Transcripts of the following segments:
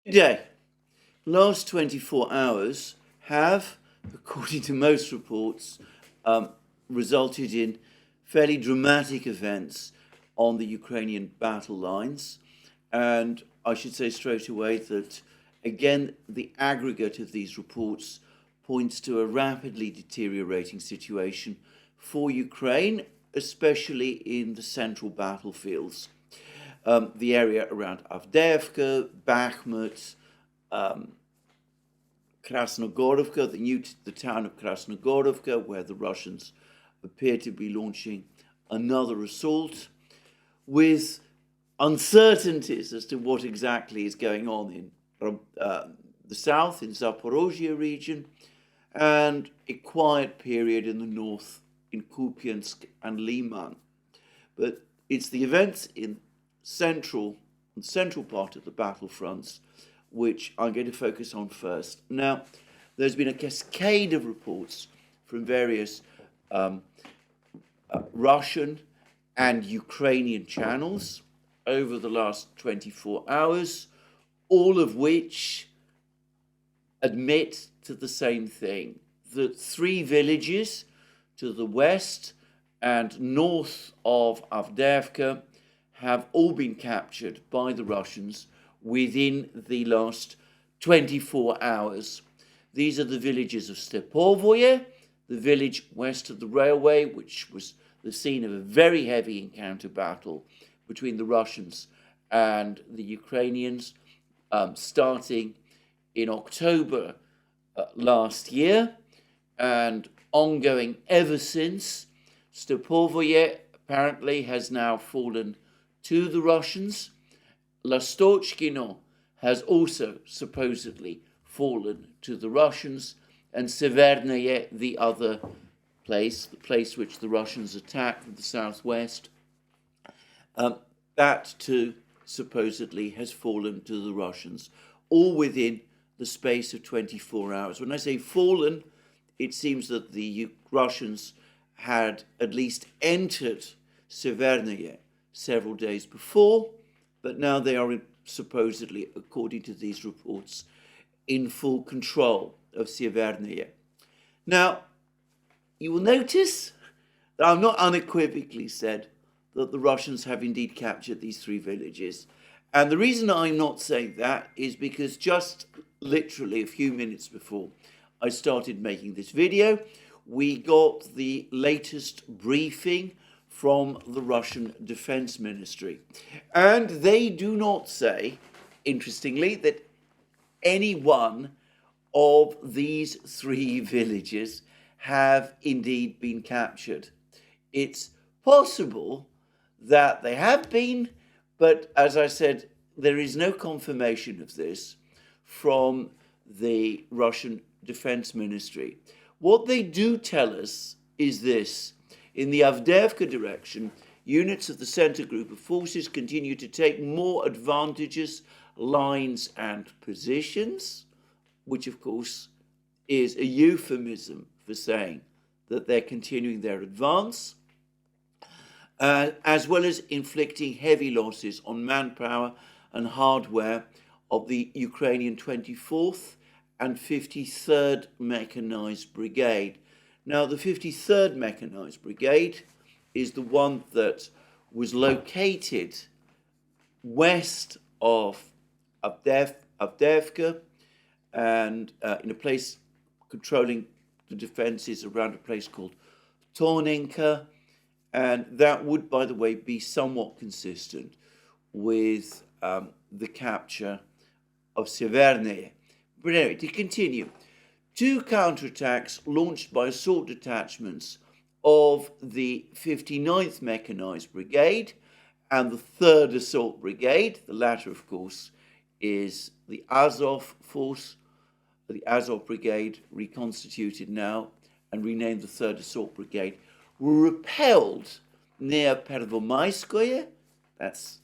Today, last 24 hours have, according to most reports, resulted in fairly dramatic events on the Ukrainian battle lines. And I should say straight away that, again, the aggregate of these reports points to a rapidly deteriorating situation for Ukraine, especially in the central battlefields. The area around Avdeyevka, Bakhmut, Krasnogorovka, the town of Krasnogorovka, where the Russians appear to be launching another assault, with uncertainties as to what exactly is going on in the south, in Zaporozhye region, and a quiet period in the north, in Kupiansk and Liman. But it's the events in central part of the battlefronts which I'm going to focus on first. Now, there's been a cascade of reports from various Russian and Ukrainian channels over the last 24 hours, all of which admit to the same thing, that 3 villages to the west and north of Avdeyevka have all been captured by the Russians within the last 24 hours. These are the villages of Stepovoye, the village west of the railway, which was the scene of a very heavy encounter battle between the Russians and the Ukrainians, starting in October last year and ongoing ever since. Stepovoye apparently has now fallen to the Russians. Lastochkino has also supposedly fallen to the Russians, and Severnaya, the other place, the place which the Russians attacked from the southwest, that too supposedly has fallen to the Russians, all within the space of 24 hours. When I say fallen, it seems that the Russians had at least entered Severnaya several days before, but now they are supposedly, according to these reports, in full control of Severnaya. Now, you will notice that I've not unequivocally said that the Russians have indeed captured these 3 villages. And the reason I'm not saying that is because just literally a few minutes before I started making this video, we got the latest briefing from the Russian Defense Ministry. And they do not say, interestingly, that any one of these 3 villages have indeed been captured. It's possible that they have been, but as I said, there is no confirmation of this from the Russian Defense Ministry. What they do tell us is this: in the Avdeyevka direction, units of the center group of forces continue to take more advantageous lines and positions, which of course is a euphemism for saying that they're continuing their advance, as well as inflicting heavy losses on manpower and hardware of the Ukrainian 24th and 53rd Mechanized Brigade. Now, the 53rd Mechanized Brigade is the one that was located west of Avdeyevka and in a place controlling the defenses around a place called Torninka. And that would, by the way, be somewhat consistent with the capture of Severnaya. But anyway, to continue, 2 counterattacks launched by assault detachments of the 59th Mechanized Brigade and the 3rd Assault Brigade. The latter, of course, is the Azov force, the Azov Brigade, reconstituted now and renamed the 3rd Assault Brigade, were repelled near Pervomaiskoye, that's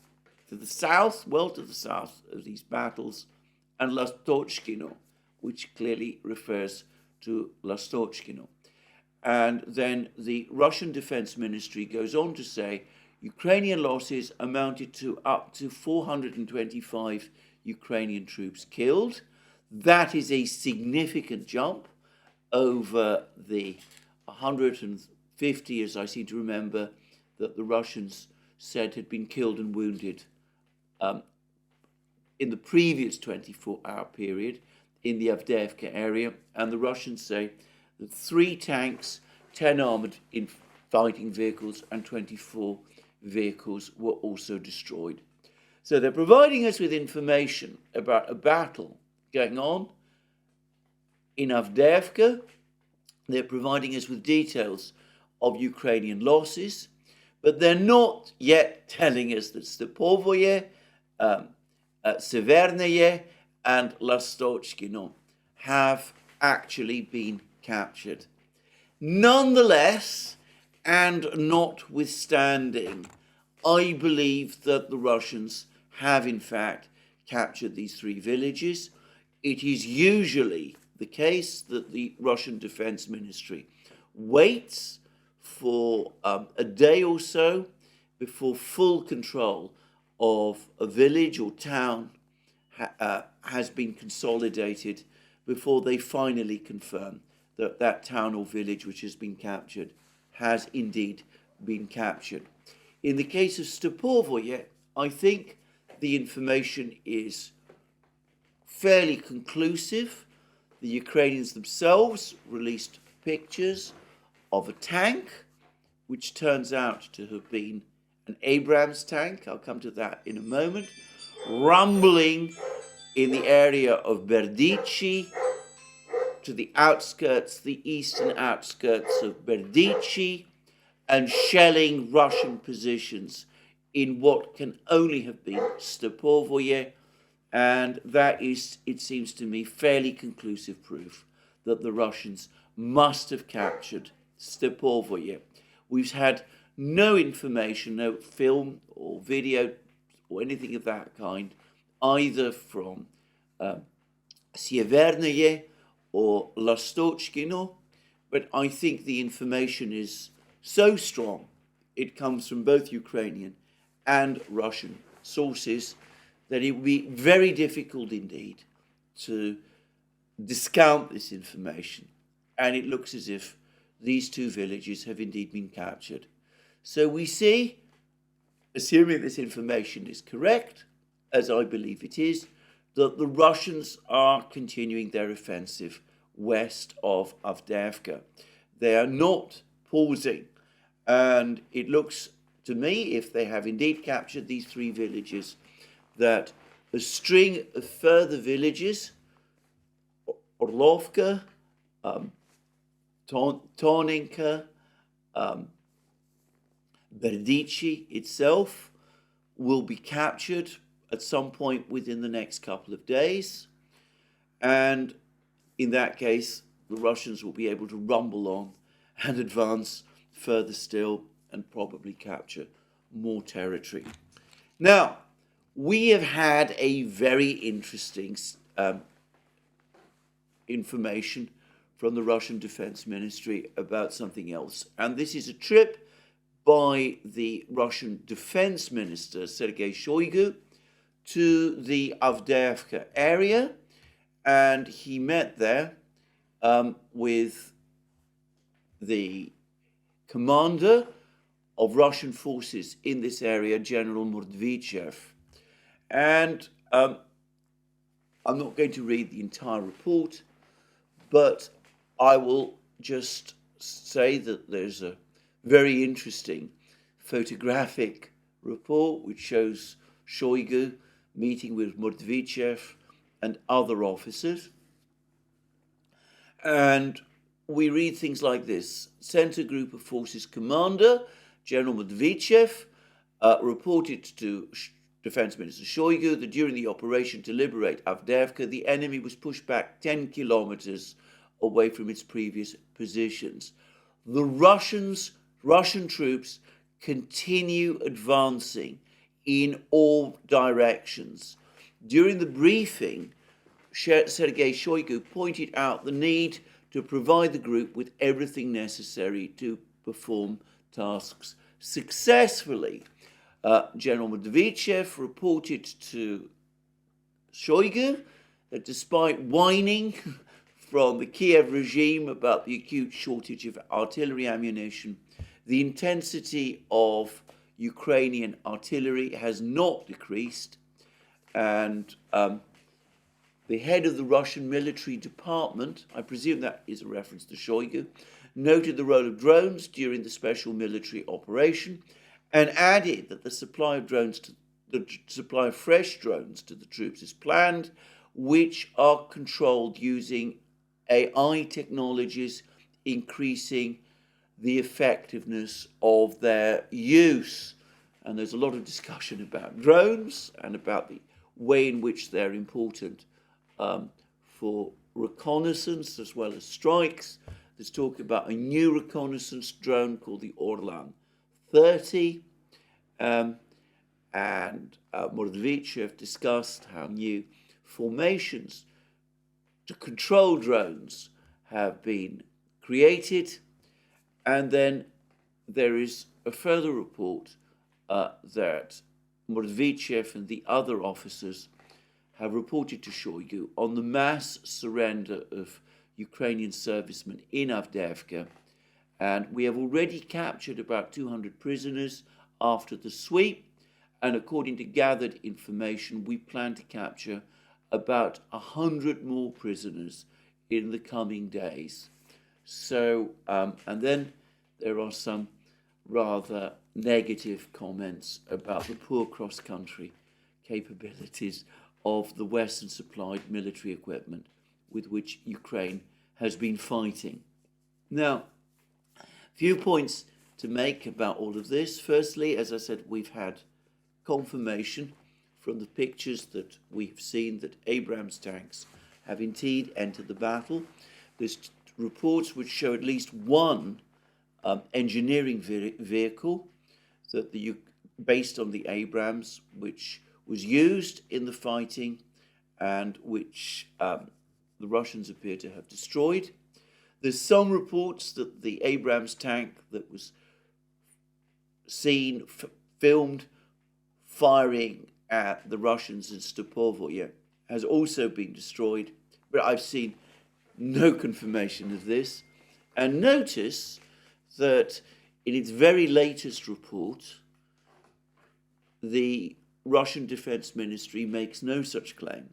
to the south, well to the south of these battles, and Lastochkino, which clearly refers to Lastochkino. And then the Russian Defense Ministry goes on to say Ukrainian losses amounted to up to 425 Ukrainian troops killed. That is a significant jump over the 150, as I seem to remember, that the Russians said had been killed and wounded in the previous 24-hour period in the Avdeyevka area. And the Russians say that 3 tanks, 10 armoured fighting vehicles and 24 vehicles were also destroyed. So they're providing us with information about a battle going on in Avdeyevka. They're providing us with details of Ukrainian losses, but they're not yet telling us that Stepovoye, Severneye and Lastochkino have actually been captured. Nonetheless, and notwithstanding, I believe that the Russians have in fact captured these 3 villages. It is usually the case that the Russian Defense Ministry waits for a day or so before full control of a village or town has been consolidated, before they finally confirm that that town or village which has been captured has indeed been captured. In the case of Stepovoye, I think the information is fairly conclusive. The Ukrainians themselves released pictures of a tank, which turns out to have been an Abrams tank. I'll come to that in a moment. Rumbling in the area of Berdichi, to the outskirts, the eastern outskirts of Berdichi, and shelling Russian positions in what can only have been Stepovoye. And that is, it seems to me, fairly conclusive proof that the Russians must have captured Stepovoye. We've had no information, no film or video or anything of that kind, either from Severneye or Lastochkino, but I think the information is so strong, it comes from both Ukrainian and Russian sources, that it would be very difficult indeed to discount this information. And it looks as if these 2 villages have indeed been captured. So we see, assuming this information is correct, as I believe it is, that the Russians are continuing their offensive west of Avdeyevka. They are not pausing. And it looks to me, if they have indeed captured these 3 villages, that a string of further villages, Orlovka, Toninka, Berdichi itself, will be captured at some point within the next couple of days. And in that case, the Russians will be able to rumble on and advance further still and probably capture more territory. Now, we have had a very interesting information from the Russian Defense Ministry about something else. And this is a trip by the Russian Defense Minister, Sergei Shoigu, to the Avdeyevka area. And he met there with the commander of Russian forces in this area, General Mordvichev. And I'm not going to read the entire report, but I will just say that there's a very interesting photographic report which shows Shoigu meeting with Mordvichev and other officers. And we read things like this. Center Group of Forces Commander, General Mordvichev, reported to Defense Minister Shoigu that during the operation to liberate Avdeyevka, the enemy was pushed back 10 kilometers away from its previous positions. The Russian troops continue advancing in all directions. During the briefing, Sergei Shoigu pointed out the need to provide the group with everything necessary to perform tasks successfully. General Mordvichev reported to Shoigu that despite whining from the Kiev regime about the acute shortage of artillery ammunition, the intensity of Ukrainian artillery has not decreased, and the head of the Russian military department, I presume that is a reference to Shoigu, noted the role of drones during the special military operation and added that the supply of fresh drones to the troops is planned, which are controlled using AI technologies, increasing the effectiveness of their use. And there's a lot of discussion about drones and about the way in which they're important for reconnaissance as well as strikes. There's talk about a new reconnaissance drone called the Orlan 30. And Mordvichev discussed how new formations to control drones have been created. And then there is a further report that Mordvichev and the other officers have reported to Shoigu on the mass surrender of Ukrainian servicemen in Avdeyevka, and we have already captured about 200 prisoners after the sweep, and according to gathered information, we plan to capture about 100 more prisoners in the coming days. So, and then there are some rather negative comments about the poor cross-country capabilities of the Western-supplied military equipment with which Ukraine has been fighting. Now, a few points to make about all of this. Firstly, as I said, we've had confirmation from the pictures that we've seen that Abrams tanks have indeed entered the battle. There's reports which show at least one engineering vehicle that based on the Abrams, which was used in the fighting and which the Russians appear to have destroyed. There's some reports that the Abrams tank that was seen, filmed, firing at the Russians in Stepovoye has also been destroyed, but I've seen no confirmation of this. And notice that in its very latest report, the Russian Defense Ministry makes no such claim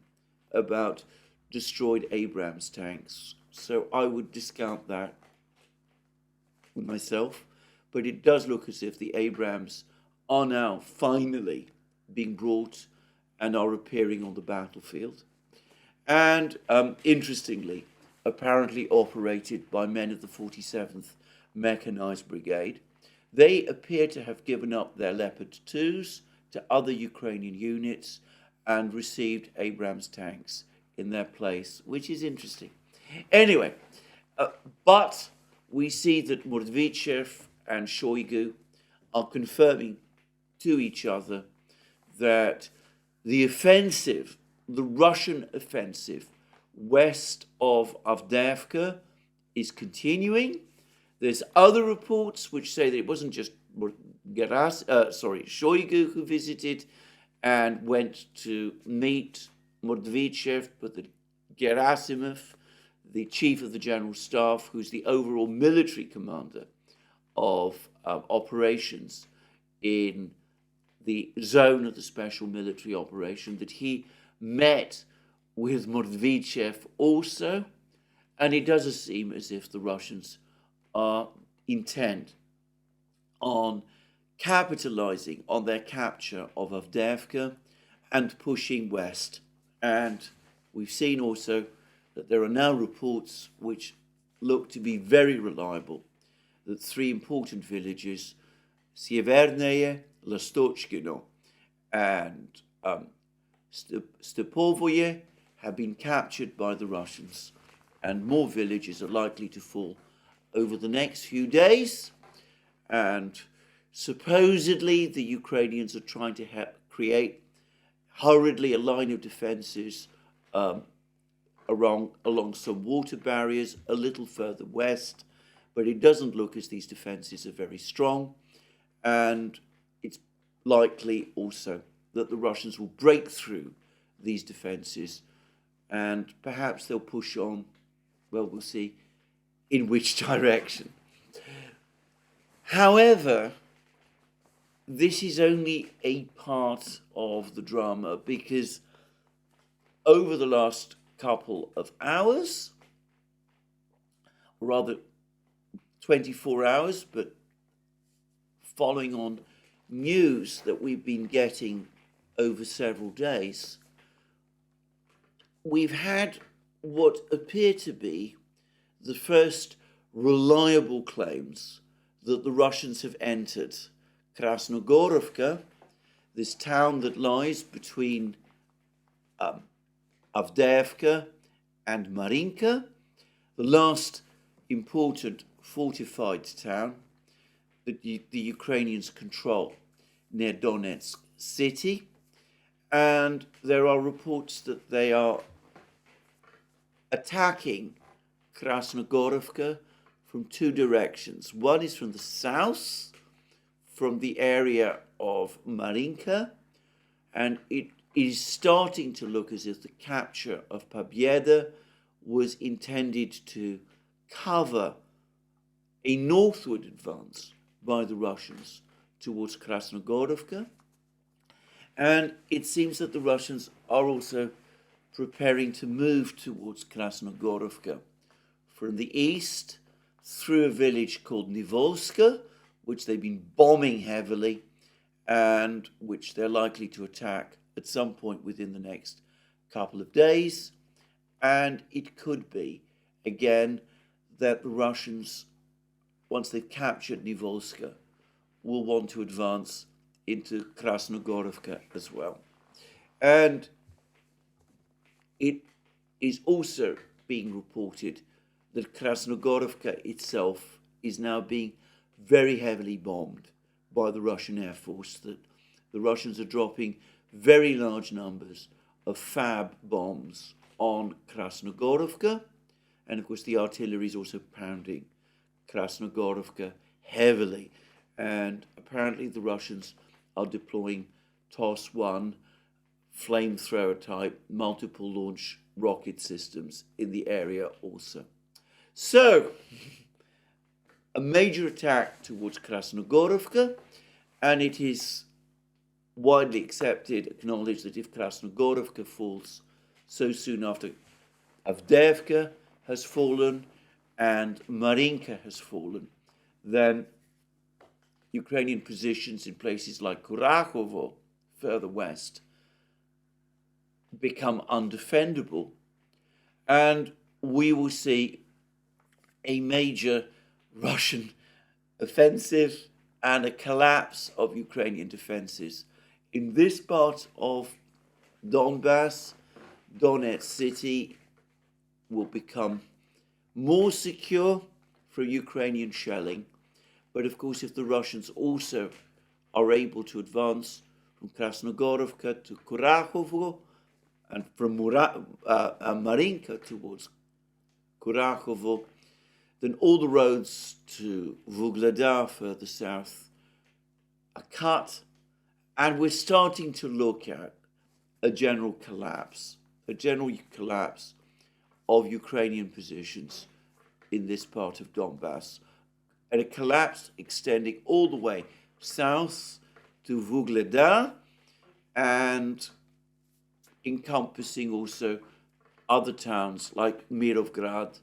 about destroyed Abrams tanks. So I would discount that myself. But it does look as if the Abrams are now finally being brought and are appearing on the battlefield. And interestingly, apparently operated by men of the 47th Mechanized Brigade. They appear to have given up their Leopard 2s to other Ukrainian units and received Abrams tanks in their place, which is interesting. Anyway, but we see that Mordvichev and Shoigu are confirming to each other that the offensive, the Russian offensive west of Avdeyevka is continuing. There's other reports which say that it wasn't just Shoigu who visited and went to meet Mordvichev, but that Gerasimov, the chief of the general staff, who's the overall military commander of operations in the zone of the special military operation, that he met with Mordvichev also, and it does seem as if the Russians are intent on capitalizing on their capture of Avdeyevka and pushing west. And we've seen also that there are now reports which look to be very reliable that three important villages, Sieverneye, Lastochkino, and Stepovoye, have been captured by the Russians, and more villages are likely to fall over the next few days. And supposedly the Ukrainians are trying to create hurriedly a line of defenses along some water barriers a little further west, but it doesn't look as these defenses are very strong, and it's likely also that the Russians will break through these defences, and perhaps they'll push on. Well, we'll see in which direction. However, this is only a part of the drama, because over the last couple of hours, or rather 24 hours, but following on news that we've been getting over several days, we've had what appear to be the first reliable claims that the Russians have entered Krasnogorovka, this town that lies between Avdeyevka and Marinka, the last important fortified town that the Ukrainians control near Donetsk city. And there are reports that they are attacking Krasnogorovka from two directions. One is from the south, from the area of Marinka, and it is starting to look as if the capture of Pobieda was intended to cover a northward advance by the Russians towards Krasnogorovka. And it seems that the Russians are also preparing to move towards Krasnogorovka from the east through a village called Nivolska, which they've been bombing heavily and which they're likely to attack at some point within the next couple of days. And it could be, again, that the Russians, once they've captured Nivolska, will want to advance into Krasnogorovka as well. And it is also being reported that Krasnogorovka itself is now being very heavily bombed by the Russian Air Force, that the Russians are dropping very large numbers of FAB bombs on Krasnogorovka. And of course, the artillery is also pounding Krasnogorovka heavily. And apparently the Russians are deploying TOS-1 flamethrower type multiple launch rocket systems in the area also. So, a major attack towards Krasnogorovka, and it is widely accepted, acknowledged, that if Krasnogorovka falls so soon after Avdeyevka has fallen and Marinka has fallen, then Ukrainian positions in places like Kurachovo, further west, become undefendable, and we will see a major Russian offensive and a collapse of Ukrainian defenses. In this part of Donbass, Donetsk city will become more secure for Ukrainian shelling. But of course, if the Russians also are able to advance from Krasnogorovka to Kurachovo and from Marinka towards Kurachovo, then all the roads to Vuhledar further south are cut, and we're starting to look at a general collapse of Ukrainian positions in this part of Donbass, and a collapse extending all the way south to Vuhledar and encompassing also other towns like Mirovgrad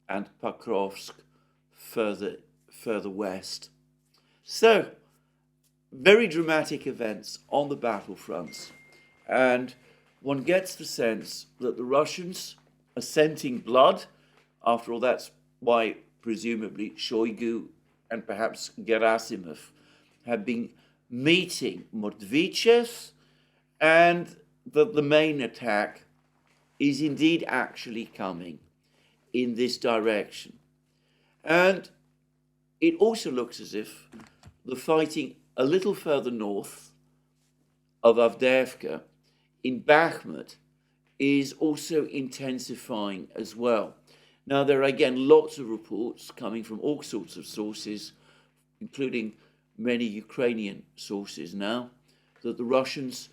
and Pokrovsk further west. So, very dramatic events on the battlefronts, and one gets the sense that the Russians are scenting blood. After all, that's why presumably Shoigu and perhaps Gerasimov have been meeting Mordvichev, and that the main attack is indeed actually coming in this direction. And it also looks as if the fighting a little further north of Avdeyevka in Bakhmut is also intensifying as well. Now, there are again lots of reports coming from all sorts of sources, including many Ukrainian sources now, that the Russians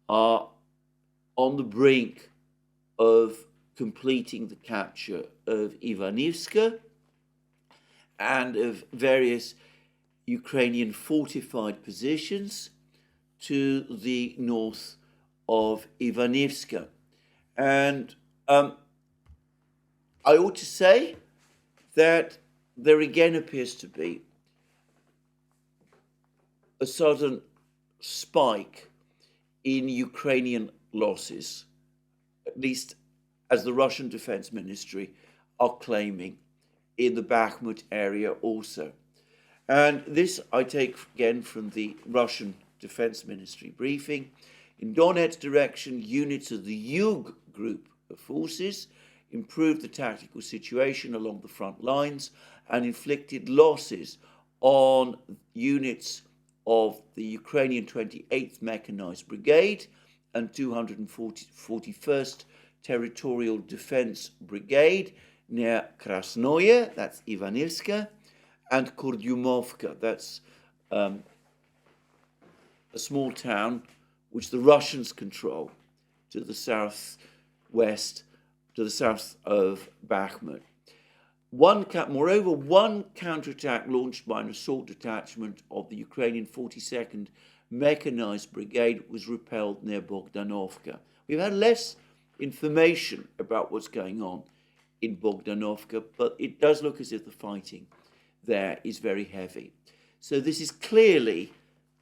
are on the brink of completing the capture of Ivanivska and of various Ukrainian fortified positions to the north of Ivanivska. And I ought to say that there again appears to be a sudden spike in Ukrainian losses, at least as the Russian Defense Ministry are claiming, in the Bakhmut area also. And this I take again from the Russian Defense Ministry briefing. In Donetsk direction, units of the Yug group of forces improved the tactical situation along the front lines and inflicted losses on units of the Ukrainian 28th Mechanized Brigade and 241st Territorial Defense Brigade near Krasnoye, that's Ivanivska, and Kurdyumovka, that's a small town which the Russians control to the southwest, to the south of Bakhmut. Moreover, one counterattack launched by an assault detachment of the Ukrainian 42nd Mechanized Brigade was repelled near Bogdanovka. We've had less information about what's going on in Bogdanovka, but it does look as if the fighting there is very heavy. So this is clearly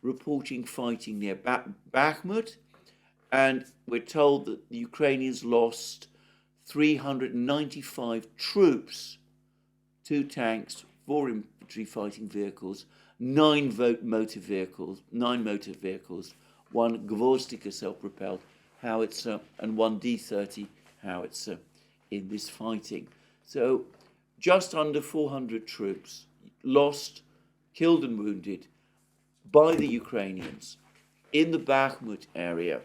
reporting fighting near Bakhmut, and we're told that the Ukrainians lost 395 troops, 2 tanks, 4 infantry fighting vehicles, 9 motor vehicles, 1 Gvozdika self-propelled howitzer, and 1 D-30 howitzer in this fighting. So just under 400 troops lost, killed and wounded by the Ukrainians in the Bakhmut area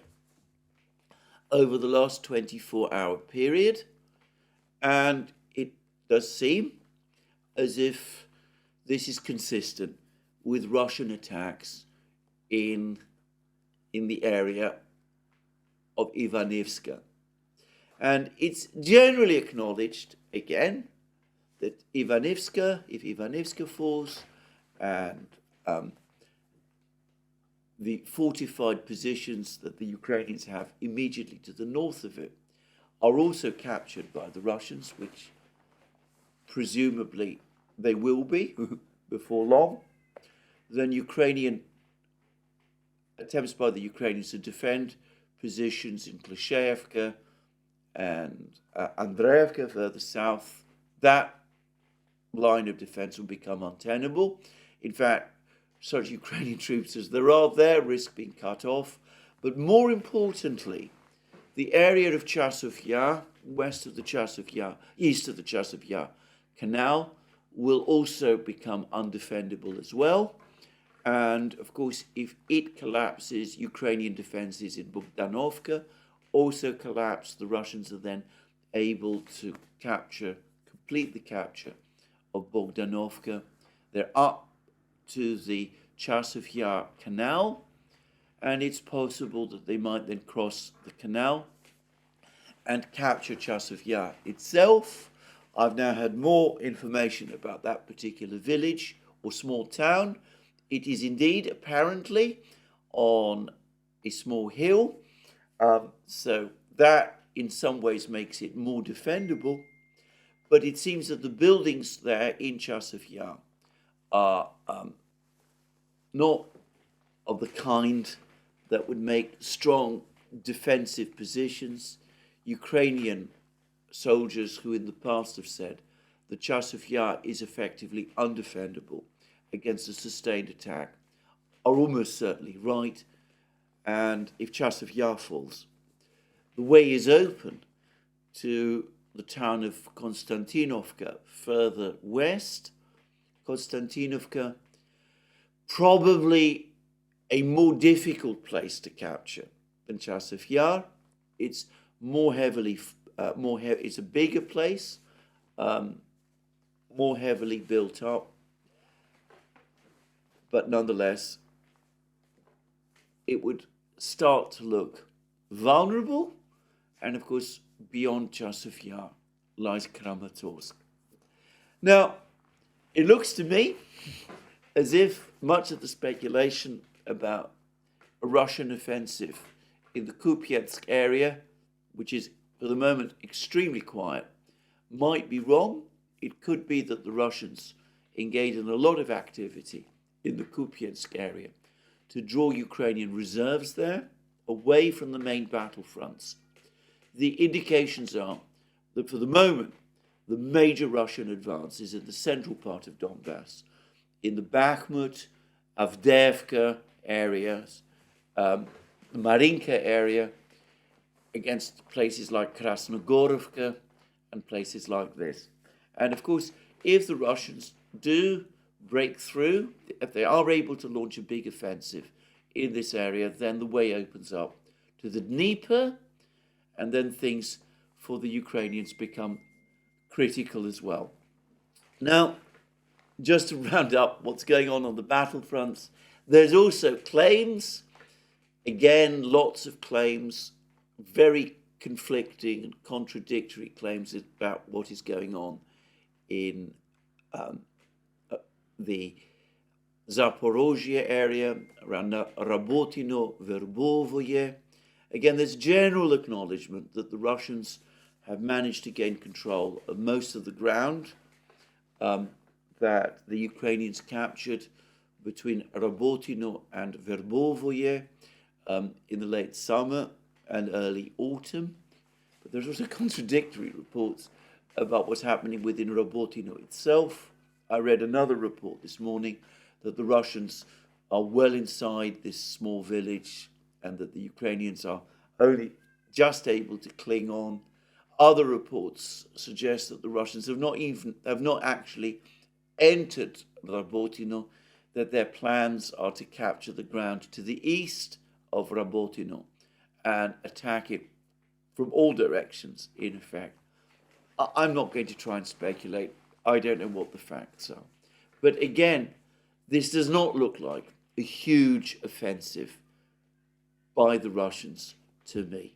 over the last 24-hour period. And it does seem as if this is consistent with Russian attacks in the area of Ivanivska. And it's generally acknowledged, again, that if Ivanivska falls, and the fortified positions that the Ukrainians have immediately to the north of it are also captured by the Russians, which presumably they will be before long, then Ukrainian attempts by the Ukrainians to defend positions in Klishevka and Avdeyevka further south, that line of defense will become untenable. In fact, such Ukrainian troops as there are there risk being cut off. But more importantly, the area of Chasov Yar, east of the Chasov Yar Canal, will also become undefendable as well. And of course, if it collapses, Ukrainian defenses in Bogdanovka also collapse. The Russians are then able to complete the capture of Bogdanovka. They're up to the Chasov Yar Canal, and it's possible that they might then cross the canal and capture Chasov Yar itself. I've now had more information about that particular village or small town. It is indeed apparently on a small hill, so that in some ways makes it more defendable. But it seems that the buildings there in Chasov Yar are not of the kind that would make strong defensive positions. Ukrainian soldiers who in the past have said that Chasov Yar is effectively undefendable against a sustained attack are almost certainly right. And if Chasov Yar falls, the way is open to the town of Konstantinovka further west. Konstantinovka, probably a more difficult place to capture than Chasov Yar. It's more heavily, it's a bigger place, more heavily built up, but nonetheless, it would start to look vulnerable, and of course, beyond Chasiv Yar lies Kramatorsk. Now, it looks to me as if much of the speculation about a Russian offensive in the Kupiansk area, which is for the moment extremely quiet, might be wrong. It could be that the Russians engage in a lot of activity in the Kupiansk area to draw Ukrainian reserves there, away from the main battlefronts. The indications are that for the moment, the major Russian advance is in the central part of Donbass, in the Bakhmut, Avdeyevka areas, the Marinka area, against places like Krasnogorovka and places like this. And of course, if the Russians do break through, if they are able to launch a big offensive in this area, then the way opens up to the Dnieper, and then things for the Ukrainians become critical as well. Now, just to round up what's going on the battlefronts, there's also claims, again, lots of claims, very conflicting and contradictory claims about what is going on in the Zaporozhye area, around Rabotino, Verbovoye. Again, there's general acknowledgement that the Russians have managed to gain control of most of the ground that the Ukrainians captured between Rabotino and Verbovoye in the late summer and early autumn. But there's also contradictory reports about what's happening within Rabotino itself. I read another report this morning that the Russians are well inside this small village and that the Ukrainians are only just able to cling on. Other reports suggest that the Russians have not actually entered Rabotino, that their plans are to capture the ground to the east of Rabotino and attack it from all directions, in effect. I'm not going to try and speculate. I don't know what the facts are. But again, this does not look like a huge offensive by the Russians to me.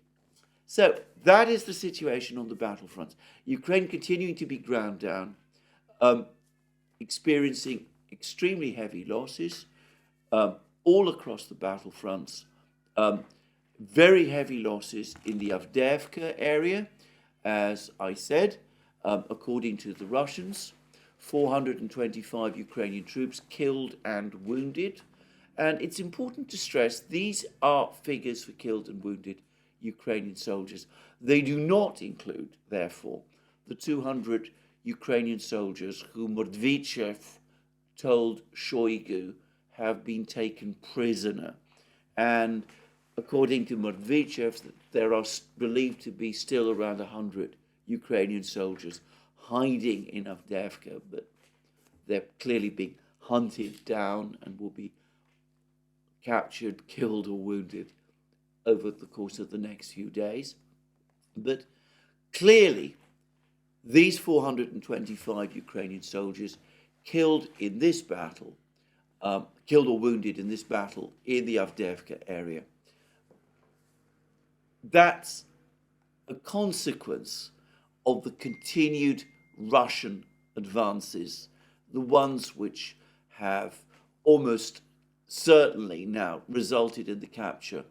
So that is the situation on the battlefront. Ukraine continuing to be ground down, experiencing extremely heavy losses all across the battlefronts. Very heavy losses in the Avdeyevka area, as I said, according to the Russians, 425 Ukrainian troops killed and wounded. And it's important to stress these are figures for killed and wounded Ukrainian soldiers. They do not include, therefore, the 200 Ukrainian soldiers who Medvedev told Shoigu have been taken prisoner. And according to Medvedev, there are believed to be still around 100 Ukrainian soldiers hiding in Avdeyevka, but they're clearly being hunted down and will be captured, killed or wounded over the course of the next few days. But clearly, these 425 Ukrainian soldiers killed in this battle, killed or wounded in this battle in the Avdeyevka area, that's a consequence of the continued Russian advances, the ones which have almost certainly now resulted in the capture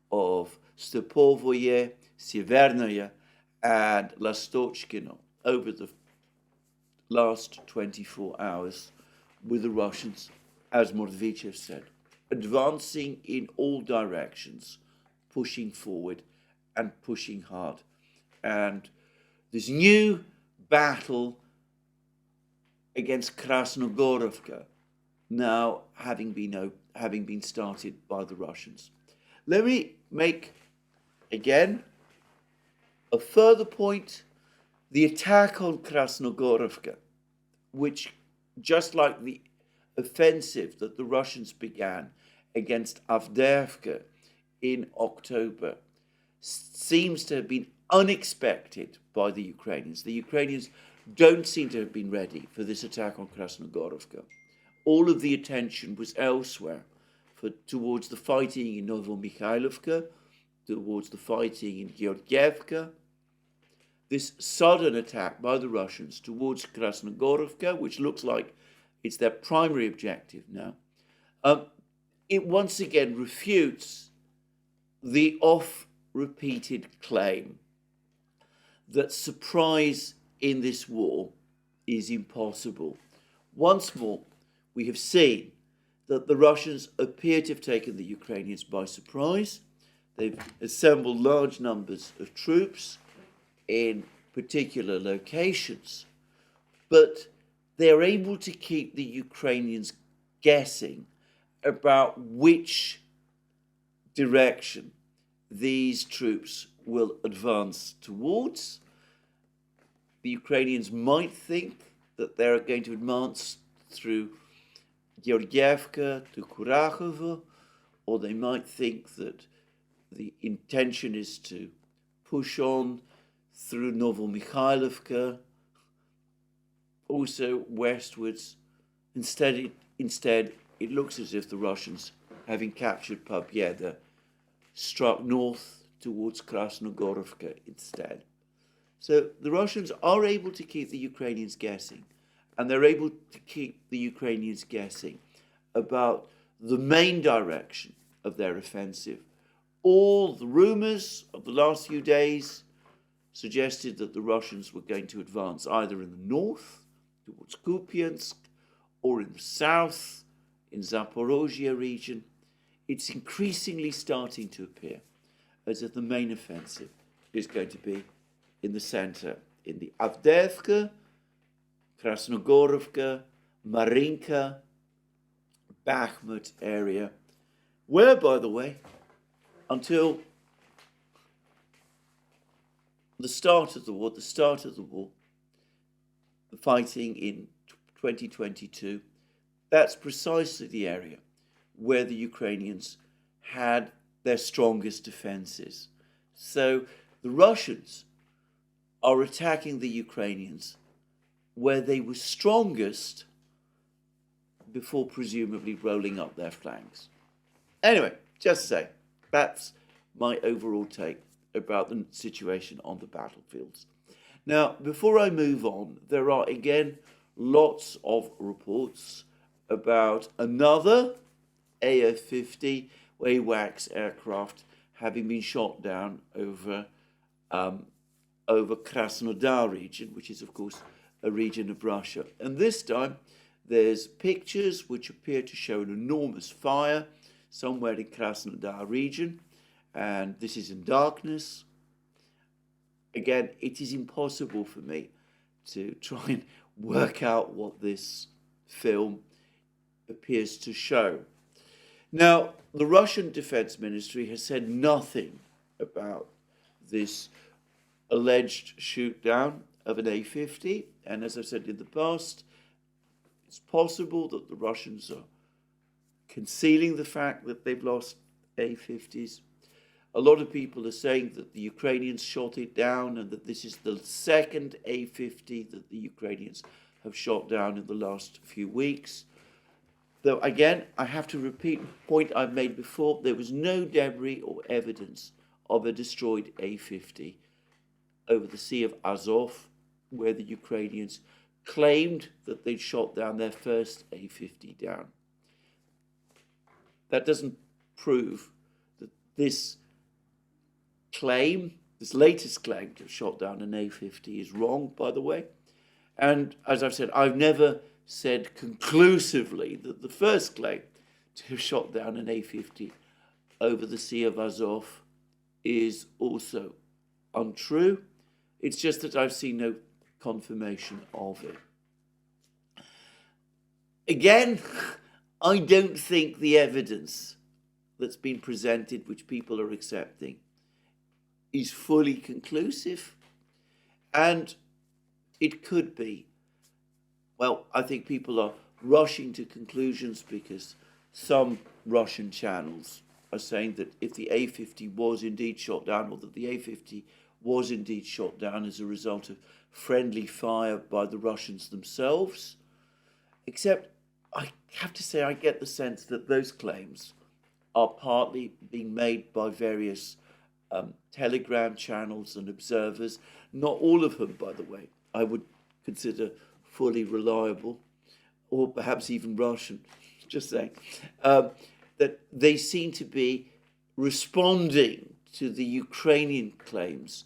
of Stepovoye, Severnaya, and Lastochkino over the last 24 hours, with the Russians, as Medvedev said, advancing in all directions, pushing forward and pushing hard. And this new battle against Krasnogorovka now having been started by the Russians. Let me make, again, a further point. The attack on Krasnogorovka, which, just like the offensive that the Russians began against Avdeyevka in October, seems to have been unexpected by the Ukrainians. The Ukrainians don't seem to have been ready for this attack on Krasnogorovka. All of the attention was elsewhere towards the fighting in Novomikhailivka towards the fighting in Georgievka, this sudden attack by the Russians towards Krasnogorovka, which looks like it's their primary objective now, it once again refutes the oft-repeated claim that surprise in this war is impossible. Once more, we have seen that the Russians appear to have taken the Ukrainians by surprise. They've assembled large numbers of troops in particular locations, but they're able to keep the Ukrainians guessing about which direction these troops will advance towards. The Ukrainians might think that they're going to advance through Georgievka to Kurachovo, or they might think that the intention is to push on through Novomikhailovka, also westwards. Instead, it looks as if the Russians, having captured Pobjeda, struck north towards Krasnogorovka instead. So the Russians are able to keep the Ukrainians guessing, and they're able to keep the Ukrainians guessing about the main direction of their offensive. All the rumors of the last few days suggested that the Russians were going to advance either in the north, towards Kupiansk, or in the south, in Zaporozhye region. It's increasingly starting to appear as if the main offensive is going to be in the center, in the Avdeyevka, Krasnogorovka, Marinka, Bakhmut area, where, by the way, until the start of the war, the fighting in 2022, that's precisely the area where the Ukrainians had their strongest defenses. So the Russians are attacking the Ukrainians where they were strongest before presumably rolling up their flanks. Anyway, just to say, that's my overall take about the situation on the battlefields. Now, before I move on, there are again lots of reports about another AF-50 AWACS aircraft having been shot down over Krasnodar region, which is, of course, a region of Russia. And this time, there's pictures which appear to show an enormous fire somewhere in Krasnodar region, and this is in darkness. Again, it is impossible for me to try and work out what this film appears to show. Now, the Russian Defense Ministry has said nothing about this alleged shoot down of an A-50, and as I've said in the past, it's possible that the Russians are concealing the fact that they've lost A-50s. A lot of people are saying that the Ukrainians shot it down and that this is the second A-50 that the Ukrainians have shot down in the last few weeks. Though, again, I have to repeat the point I've made before. There was no debris or evidence of a destroyed A-50 over the Sea of Azov, where the Ukrainians claimed that they'd shot down their first A-50 down. That doesn't prove that this claim, this latest claim to have shot down an A-50 is wrong, by the way. And as I've said, I've never said conclusively that the first claim to have shot down an A-50 over the Sea of Azov is also untrue. It's just that I've seen no confirmation of it. Again, I don't think the evidence that's been presented, which people are accepting, is fully conclusive. And it could be. Well, I think people are rushing to conclusions because some Russian channels are saying that if the A-50 was indeed shot down, or that the A-50 was indeed shot down as a result of friendly fire by the Russians themselves. Except, I have to say, I get the sense that those claims are partly being made by various Telegram channels and observers, not all of whom, by the way, I would consider fully reliable, or perhaps even Russian, just saying, that they seem to be responding to the Ukrainian claims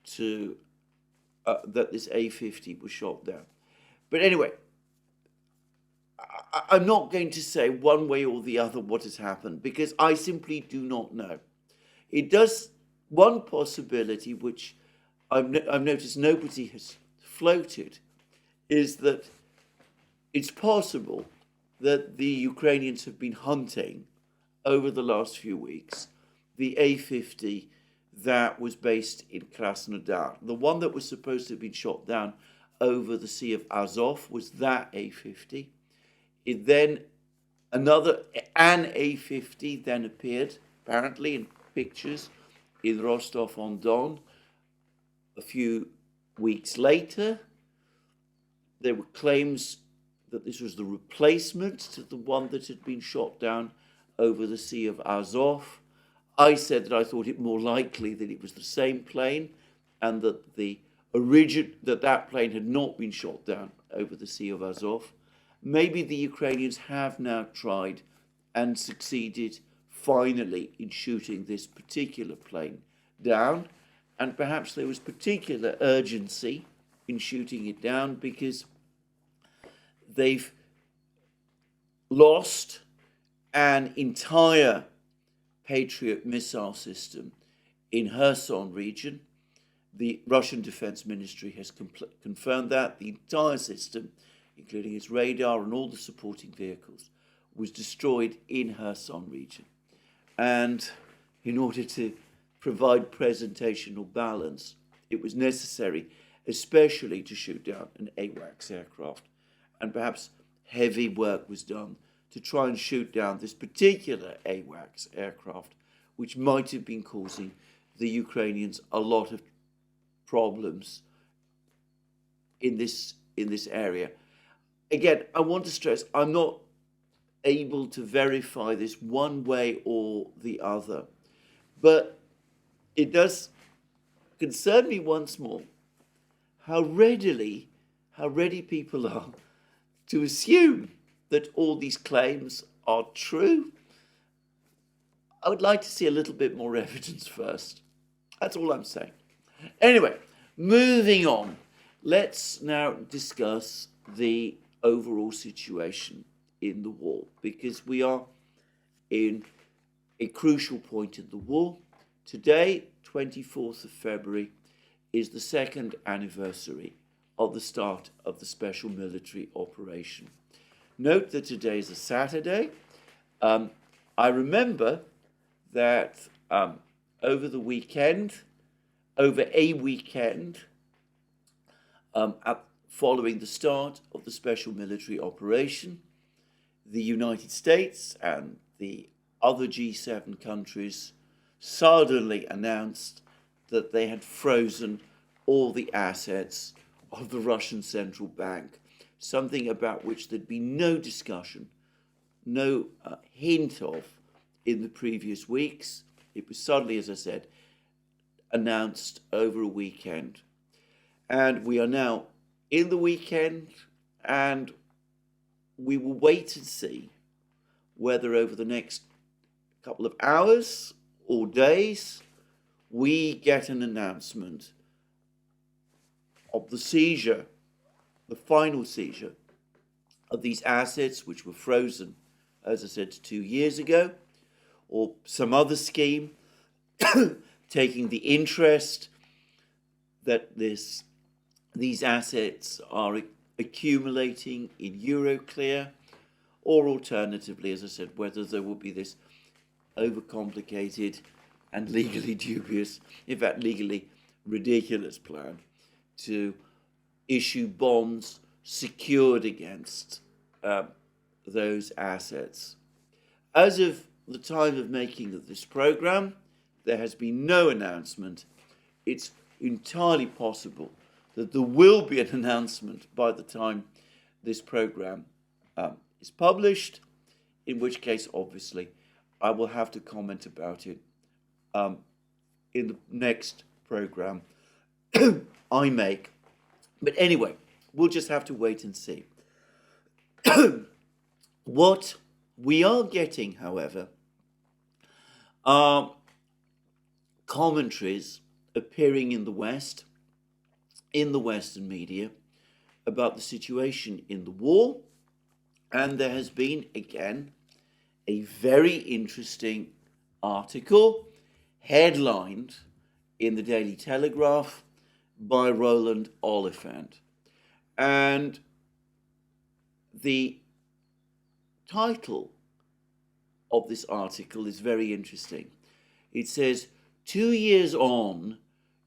to that this A-50 was shot down. But anyway, I'm not going to say one way or the other what has happened, because I simply do not know. It does, one possibility which I've noticed nobody has floated, is that it's possible that the Ukrainians have been hunting over the last few weeks the A-50 that was based in Krasnodar. The one that was supposed to have been shot down over the Sea of Azov was that A-50. It then, an A-50 then appeared, apparently in pictures, in Rostov-on-Don. A few weeks later, there were claims that this was the replacement to the one that had been shot down over the Sea of Azov. I said that I thought it more likely that it was the same plane, and that that plane had not been shot down over the Sea of Azov. Maybe the Ukrainians have now tried and succeeded finally in shooting this particular plane down, and perhaps there was particular urgency in shooting it down because they've lost an entire Patriot missile system in Kherson region. The Russian Defense Ministry has confirmed that the entire system, including its radar and all the supporting vehicles, was destroyed in Kherson region. And in order to provide presentational balance, it was necessary especially to shoot down an AWACS aircraft. And perhaps heavy work was done to try and shoot down this particular AWACS aircraft, which might have been causing the Ukrainians a lot of problems in this area. Again, I want to stress, I'm not able to verify this one way or the other, but it does concern me once more how ready people are to assume that all these claims are true. I would like to see a little bit more evidence first. That's all I'm saying. Anyway, moving on. Let's now discuss the overall situation in the war, because we are in a crucial point in the war. Today, 24th of February, is the second anniversary of the start of the special military operation. Note that today is a Saturday. I remember that over a weekend, following the start of the special military operation, the United States and the other G7 countries suddenly announced that they had frozen all the assets of the Russian central bank, something about which there'd been no discussion, no hint of in the previous weeks. It was suddenly, as I said, announced over a weekend. And we are now in the weekend, and we will wait and see whether over the next couple of hours or days we get an announcement of the seizure, the final seizure of these assets which were frozen, as I said, 2 years ago, or some other scheme taking the interest that these assets are accumulating in Euroclear, or alternatively, as I said, whether there will be this overcomplicated and legally dubious, in fact legally ridiculous plan to issue bonds secured against those assets. As of the time of making of this program, there has been no announcement. It's entirely possible that there will be an announcement by the time this program is published, in which case, obviously, I will have to comment about it in the next program I make. But anyway, we'll just have to wait and see. What we are getting, however, are commentaries appearing in the West, in the Western media, about the situation in the war. And there has been, again, a very interesting article headlined in the Daily Telegraph by Roland Oliphant. And the title of this article is very interesting. It says, 2 years on,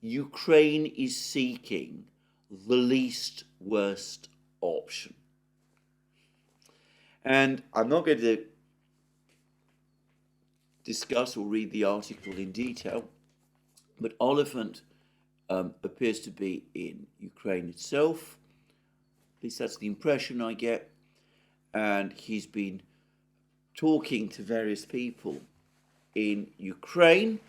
Ukraine is seeking the least worst option. And I'm not going to discuss or read the article in detail, but Oliphant appears to be in Ukraine itself. At least that's the impression I get. And he's been talking to various people in Ukraine.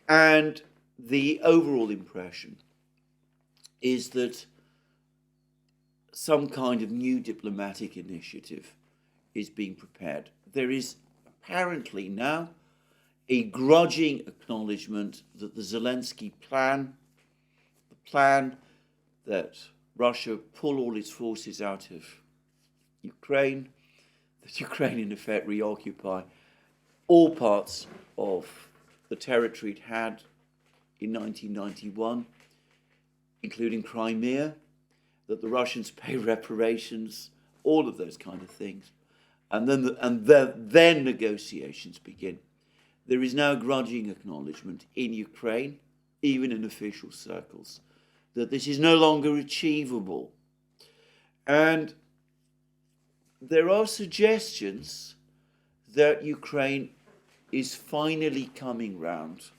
And the overall impression is that some kind of new diplomatic initiative is being prepared. There is apparently now a grudging acknowledgement that the Zelensky plan, the plan that Russia pull all its forces out of Ukraine, that Ukraine in effect reoccupy all parts of the territory it had in 1991, including Crimea, that the Russians pay reparations, all of those kind of things. And then negotiations begin. There is now grudging acknowledgement in Ukraine, even in official circles, that this is no longer achievable. And there are suggestions that Ukraine is finally coming round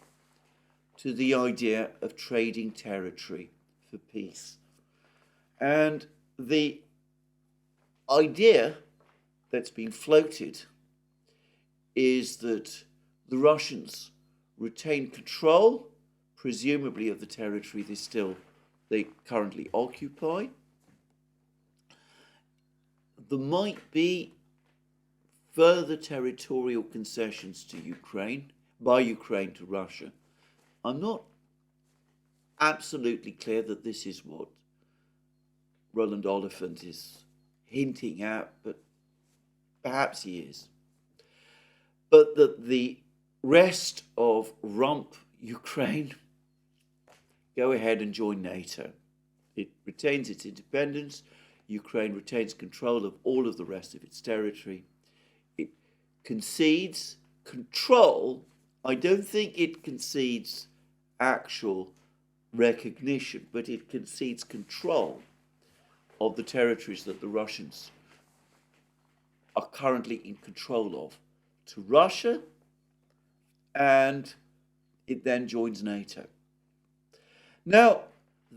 to the idea of trading territory for peace. And the idea that's been floated is that the Russians retain control, presumably of the territory they currently occupy. There might be further territorial concessions to Ukraine, by Ukraine to Russia. I'm not absolutely clear that this is what Roland Oliphant is hinting at, but perhaps he is. But that the rest of rump Ukraine go ahead and join NATO. It retains its independence. Ukraine retains control of all of the rest of its territory. It concedes control. I don't think it concedes actual recognition, but it concedes control of the territories that the Russians are currently in control of to Russia, and it then joins NATO. Now,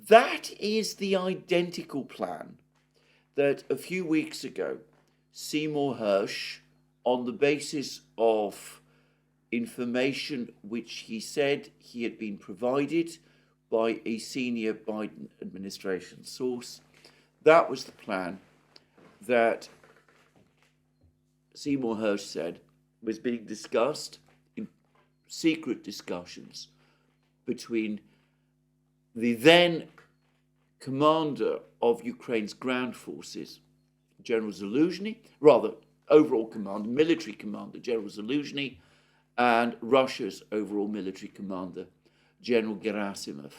that is the identical plan that a few weeks ago Seymour Hersh, on the basis of information which he said he had been provided by a senior Biden administration source, that was the plan that Seymour Hersh said was being discussed in secret discussions between the then commander of Ukraine's ground forces, General Zaluzhny, overall commander, military commander, General Zaluzhny, and Russia's overall military commander, General Gerasimov.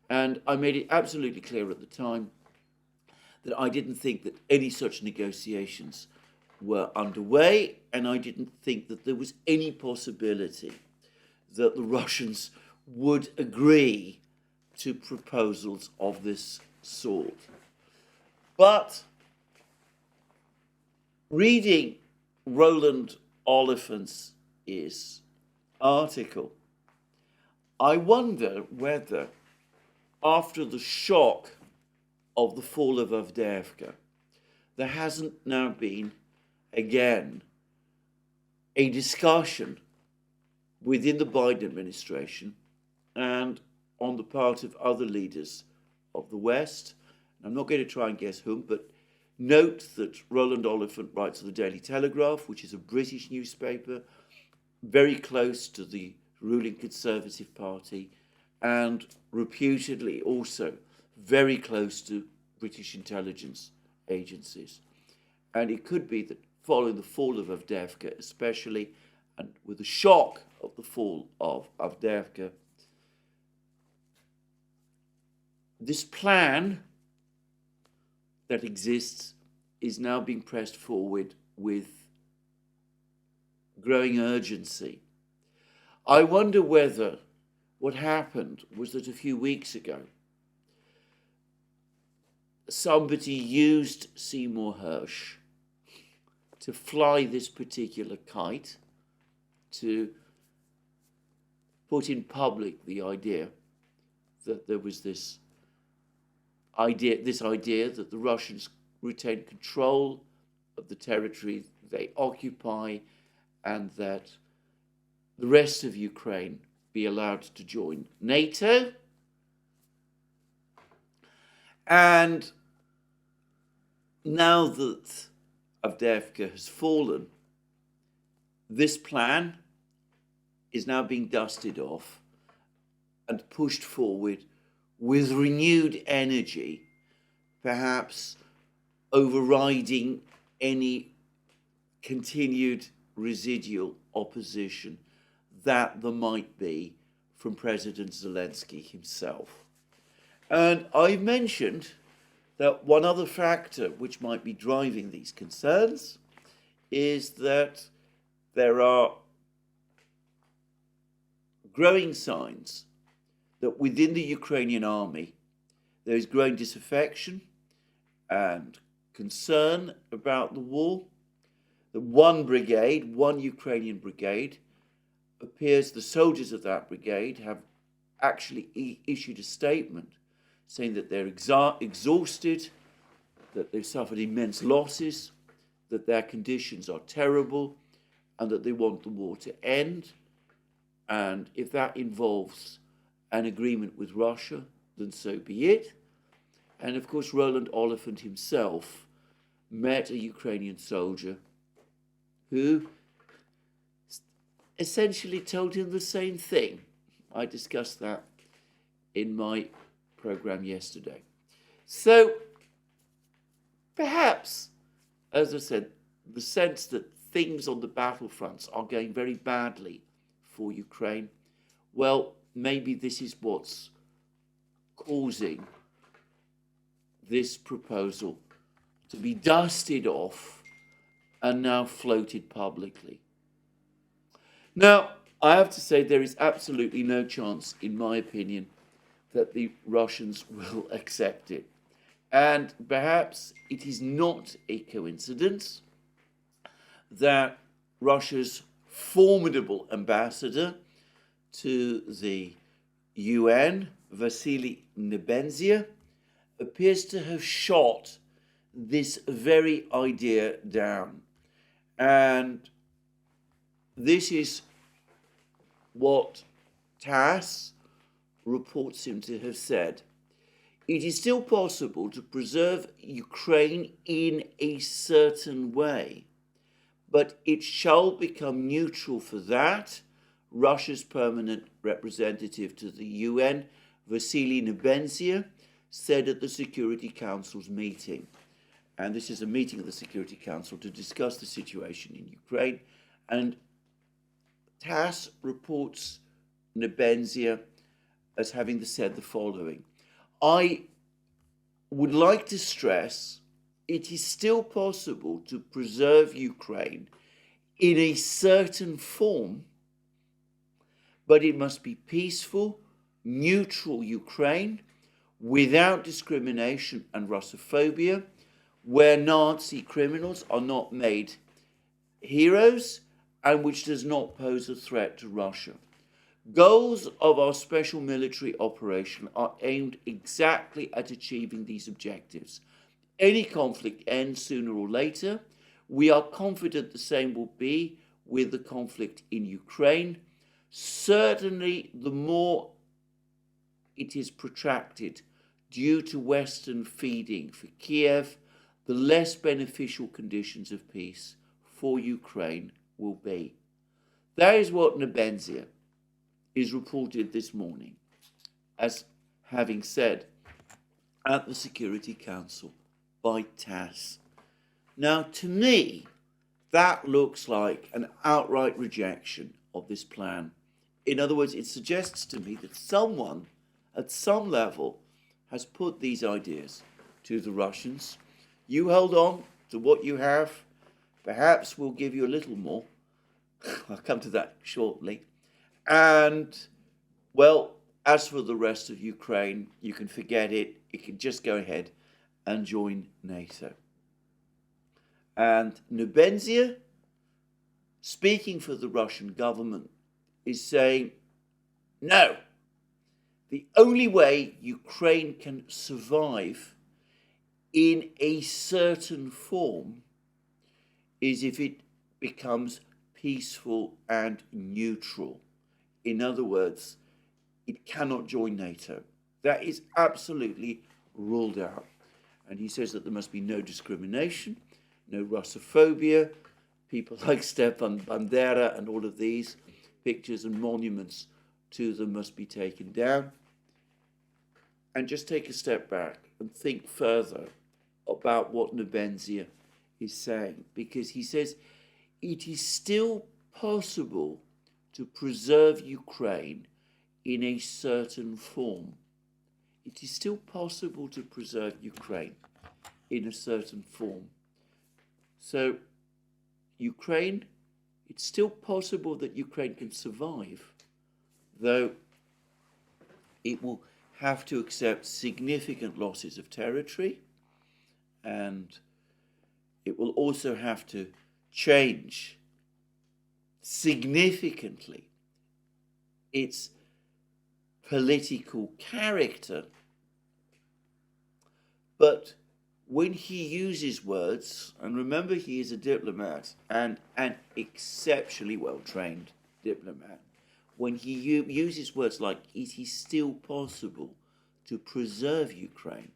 And I made it absolutely clear at the time that I didn't think that any such negotiations were underway, and I didn't think that there was any possibility that the Russians would agree to proposals of this sort. But reading Roland Oliphant's article, I wonder whether, after the shock of the fall of Avdeyevka, there hasn't now been, again, a discussion within the Biden administration and on the part of other leaders of the West. I'm not going to try and guess whom, but note that Roland Oliphant writes for the Daily Telegraph, which is a British newspaper, very close to the ruling Conservative Party, and reputedly also very close to British intelligence agencies. And it could be that following the fall of Avdeyevka, especially, and with the shock of the fall of Avdeyevka, this plan that exists is now being pressed forward with growing urgency. I wonder whether what happened was that a few weeks ago, somebody used Seymour Hersh to fly this particular kite, to put in public the idea that there was this idea that the Russians retain control of the territory they occupy, and that the rest of Ukraine be allowed to join NATO. And now that Avdeyevka has fallen, this plan is now being dusted off and pushed forward with renewed energy, perhaps overriding any continued residual opposition that there might be from President Zelensky himself. And I've mentioned that one other factor which might be driving these concerns is that there are growing signs that within the Ukrainian army there is growing disaffection and concern about the war. The one Ukrainian brigade, appears the soldiers of that brigade have actually issued a statement saying that they're exhausted, that they've suffered immense losses, that their conditions are terrible, and that they want the war to end. And if that involves an agreement with Russia, then so be it. And of course, Roland Oliphant himself met a Ukrainian soldier who essentially told him the same thing. I discussed that in my program yesterday. So perhaps, as I said, the sense that things on the battlefronts are going very badly for Ukraine, well, maybe this is what's causing this proposal to be dusted off and now floated publicly. Now, I have to say there is absolutely no chance, in my opinion, that the Russians will accept it. And perhaps it is not a coincidence that Russia's formidable ambassador to the UN, Vasily Nebenzia, appears to have shot this very idea down. And this is what TASS reports him to have said. It is still possible to preserve Ukraine in a certain way, but it shall become neutral for that, Russia's permanent representative to the UN, Vasily Nebenzia, said at the Security Council's meeting. And this is a meeting of the Security Council to discuss the situation in Ukraine. And TASS reports Nebenzia as having said the following: I would like to stress it is still possible to preserve Ukraine in a certain form, but it must be peaceful, neutral Ukraine, without discrimination and Russophobia, where Nazi criminals are not made heroes, and which does not pose a threat to Russia. Goals of our special military operation are aimed exactly at achieving these objectives. Any conflict ends sooner or later. We are confident the same will be with the conflict in Ukraine. Certainly, the more it is protracted due to Western feeding for Kiev, the less beneficial conditions of peace for Ukraine will be. That is what Nebenzia is reported this morning as having said at the Security Council by TASS. Now, to me, that looks like an outright rejection of this plan. In other words, it suggests to me that someone at some level has put these ideas to the Russians. You hold on to what you have. Perhaps we'll give you a little more. I'll come to that shortly. And, well, as for the rest of Ukraine, you can forget it. You can just go ahead and join NATO. And Nebenzia, speaking for the Russian government, is saying, no, the only way Ukraine can survive in a certain form is if it becomes peaceful and neutral. In other words, it cannot join NATO. That is absolutely ruled out. And he says that there must be no discrimination, no Russophobia. People like Stepan Bandera and all of these pictures and monuments to them must be taken down. And just take a step back and think further about what Nebenzia is saying, because he says it is still possible to preserve Ukraine in a certain form. It is still possible to preserve Ukraine in a certain form. So Ukraine, it's still possible that Ukraine can survive, though it will have to accept significant losses of territory, and it will also have to change significantly its political character. But when he uses words, and remember he is a diplomat and an exceptionally well-trained diplomat, when he uses words like it is still possible to preserve Ukraine,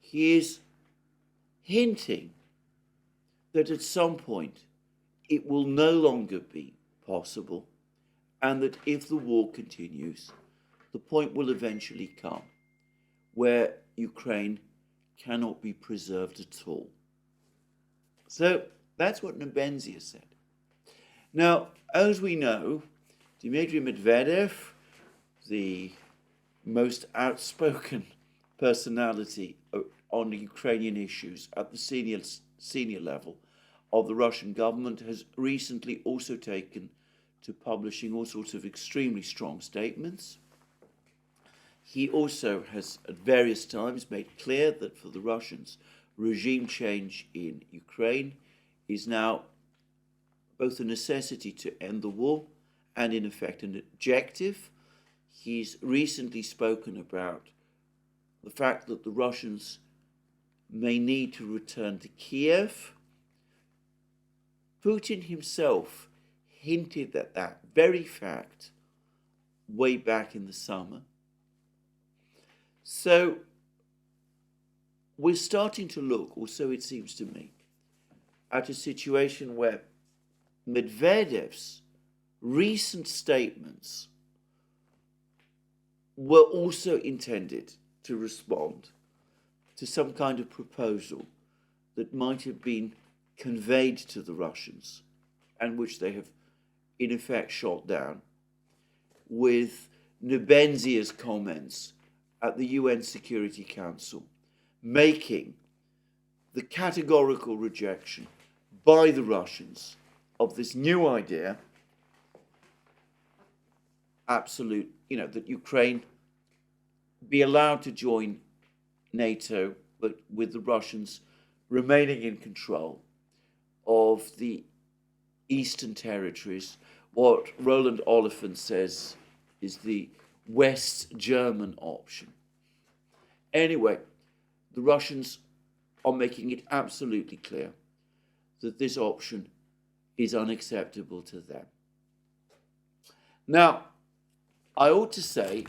he is hinting that at some point it will no longer be possible, and that if the war continues, the point will eventually come where Ukraine cannot be preserved at all. So that's what Nebenzia said. Now, as we know, Dmitry Medvedev, the most outspoken personality on Ukrainian issues at the senior level of the Russian government, has recently also taken to publishing all sorts of extremely strong statements. He also has at various times made clear that for the Russians, regime change in Ukraine is now both a necessity to end the war and in effect an objective. He's recently spoken about the fact that the Russians may need to return to Kiev. Putin himself hinted at that very fact way back in the summer. So we're starting to look, or so it seems to me, at a situation where Medvedev's recent statements were also intended to respond to some kind of proposal that might have been conveyed to the Russians and which they have in effect shot down, with Nebenzia's comments at the UN Security Council making the categorical rejection by the Russians of this new idea absolute, that Ukraine be allowed to join NATO, but with the Russians remaining in control of the eastern territories, what Roland Oliphant says is the West German option. Anyway, the Russians are making it absolutely clear that this option is unacceptable to them. Now, I ought to say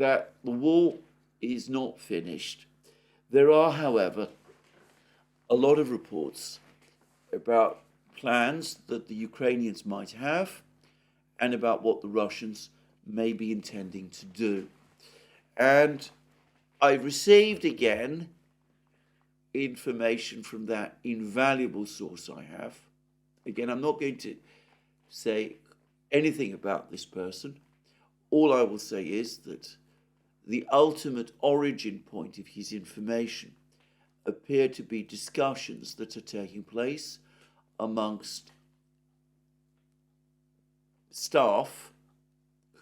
that the war is not finished. There are, however, a lot of reports about plans that the Ukrainians might have and about what the Russians may be intending to do. And I've received again information from that invaluable source I have. Again, I'm not going to say anything about this person. All I will say is that the ultimate origin point of his information appear to be discussions that are taking place amongst staff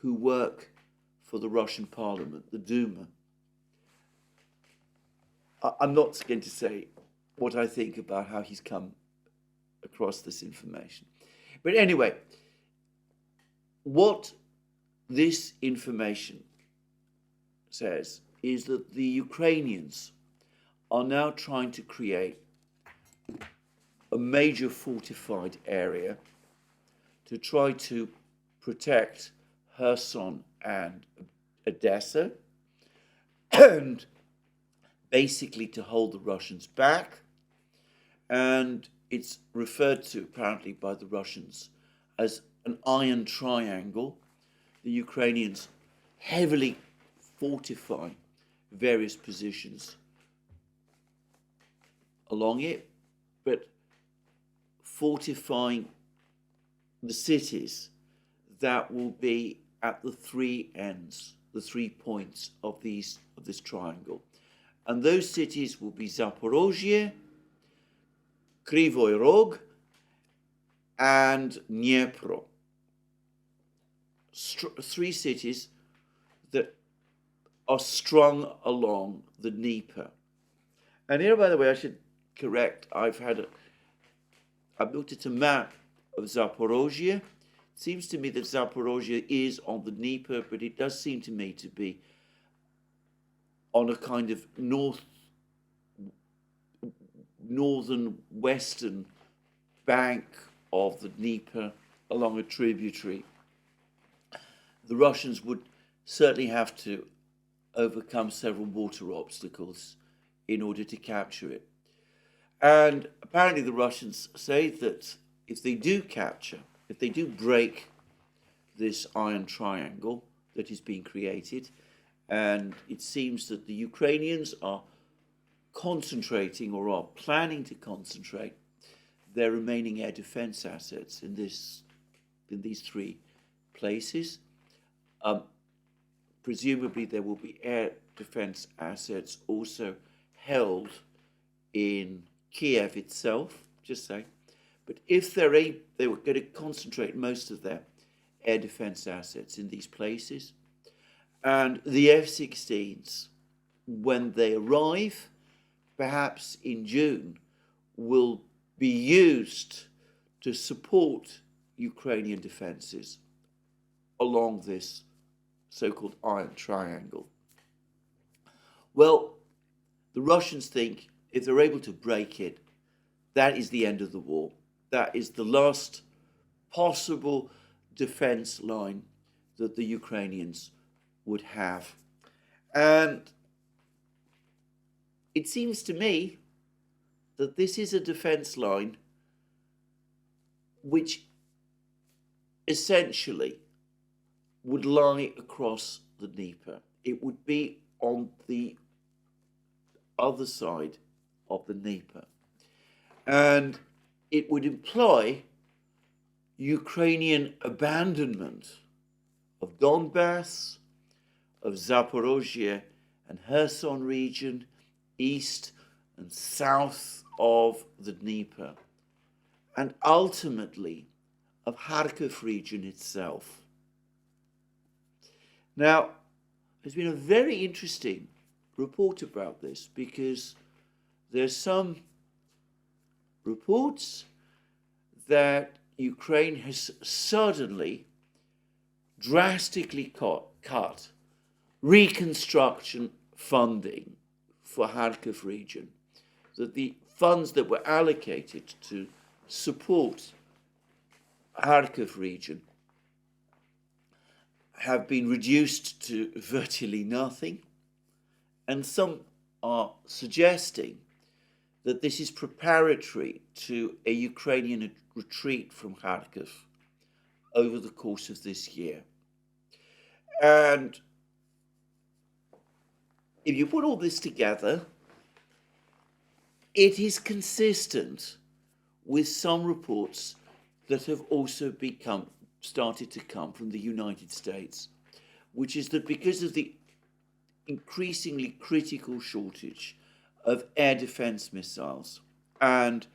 who work for the Russian parliament, the Duma. I'm not going to say what I think about how he's come across this information. But anyway, what this information says is that the Ukrainians are now trying to create a major fortified area to try to protect Kherson and Odessa, and basically to hold the Russians back. And it's referred to apparently by the Russians as an iron triangle. The Ukrainians heavily fortify various positions along it, but fortifying the cities that will be at the three ends, the 3 points of this triangle. And those cities will be Zaporozhye, Kryvyi Rog, and Dnieper. Three cities that are strung along the Dnieper. And here, by the way, I should correct, I've looked at a map of Zaporozhye. It seems to me that Zaporozhye is on the Dnieper, but it does seem to me to be on a kind of northern western bank of the Dnieper along a tributary. The Russians would certainly have to overcome several water obstacles in order to capture it. And apparently the Russians say that if they do capture, if they do break this iron triangle that is being created, and it seems that the Ukrainians are concentrating or are planning to concentrate their remaining air defense assets in these three places. Presumably there will be air defense assets also held in Kiev itself, just saying. But if they were going to concentrate most of their air defense assets in these places, and the F-16s, when they arrive, perhaps in June, will be used to support Ukrainian defenses along this so-called Iron Triangle. Well, the Russians think if they're able to break it, that is the end of the war. That is the last possible defense line that the Ukrainians would have. And it seems to me that this is a defense line which essentially would lie across the Dnieper. It would be on the other side of the Dnieper. And it would imply Ukrainian abandonment of Donbass, of Zaporozhye and Kherson region, east and south of the Dnieper, and ultimately of Kharkiv region itself. Now, there's been a very interesting report about this because there's some reports that Ukraine has suddenly drastically cut reconstruction funding for Kharkiv region, that the funds that were allocated to support Kharkiv region have been reduced to virtually nothing, and some are suggesting that this is preparatory to a Ukrainian retreat from Kharkiv over the course of this year. And if you put all this together, it is consistent with some reports that have also started to come from the United States, which is that because of the increasingly critical shortage of air defense missiles and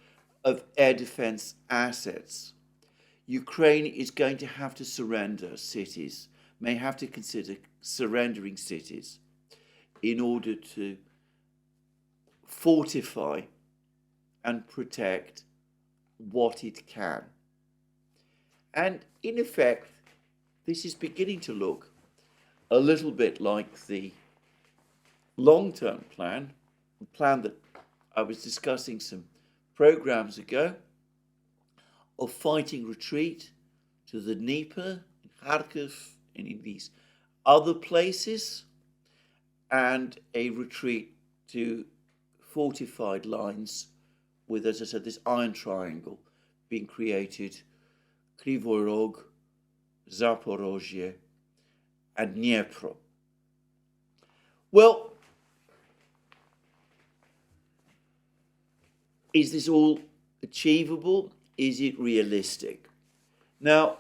of air defense assets, Ukraine is going to have to surrender cities, may have to consider surrendering cities in order to fortify and protect what it can. And in effect, this is beginning to look a little bit like the long-term plan, the plan that I was discussing some programs ago, of fighting retreat to the Dnieper, in Kharkiv, and in these other places, and a retreat to fortified lines with, as I said, this iron triangle being created: Kryvyi Rog, Zaporozhye, and Dnieper. Well, is this all achievable? Is it realistic? Now,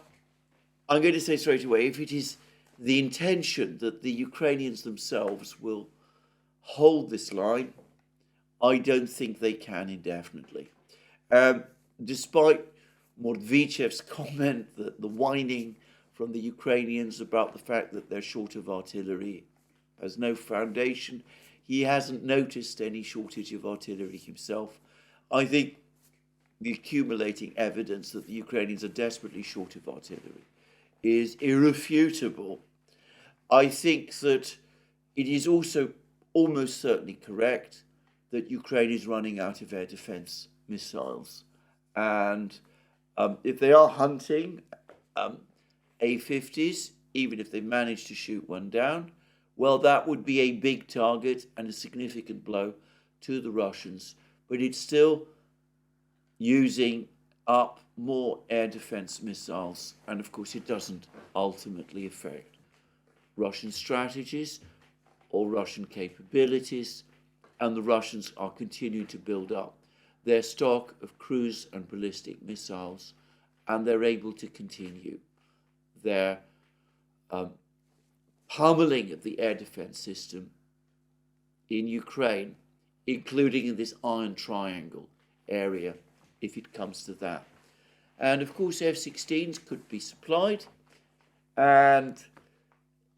I'm going to say straight away, if it is the intention that the Ukrainians themselves will hold this line, I don't think they can indefinitely. Despite Mordvichev's comment that the whining from the Ukrainians about the fact that they're short of artillery has no foundation, he hasn't noticed any shortage of artillery himself. I think the accumulating evidence that the Ukrainians are desperately short of artillery is irrefutable. I think that it is also almost certainly correct that Ukraine is running out of air defense missiles. And if they are hunting A-50s, even if they manage to shoot one down, well, that would be a big target and a significant blow to the Russians. But it's still using up more air defense missiles. And of course, it doesn't ultimately affect Russian strategies or Russian capabilities. And the Russians are continuing to build up their stock of cruise and ballistic missiles, and they're able to continue their pummeling of the air defense system in Ukraine, including in this Iron Triangle area, if it comes to that. And of course, F-16s could be supplied. And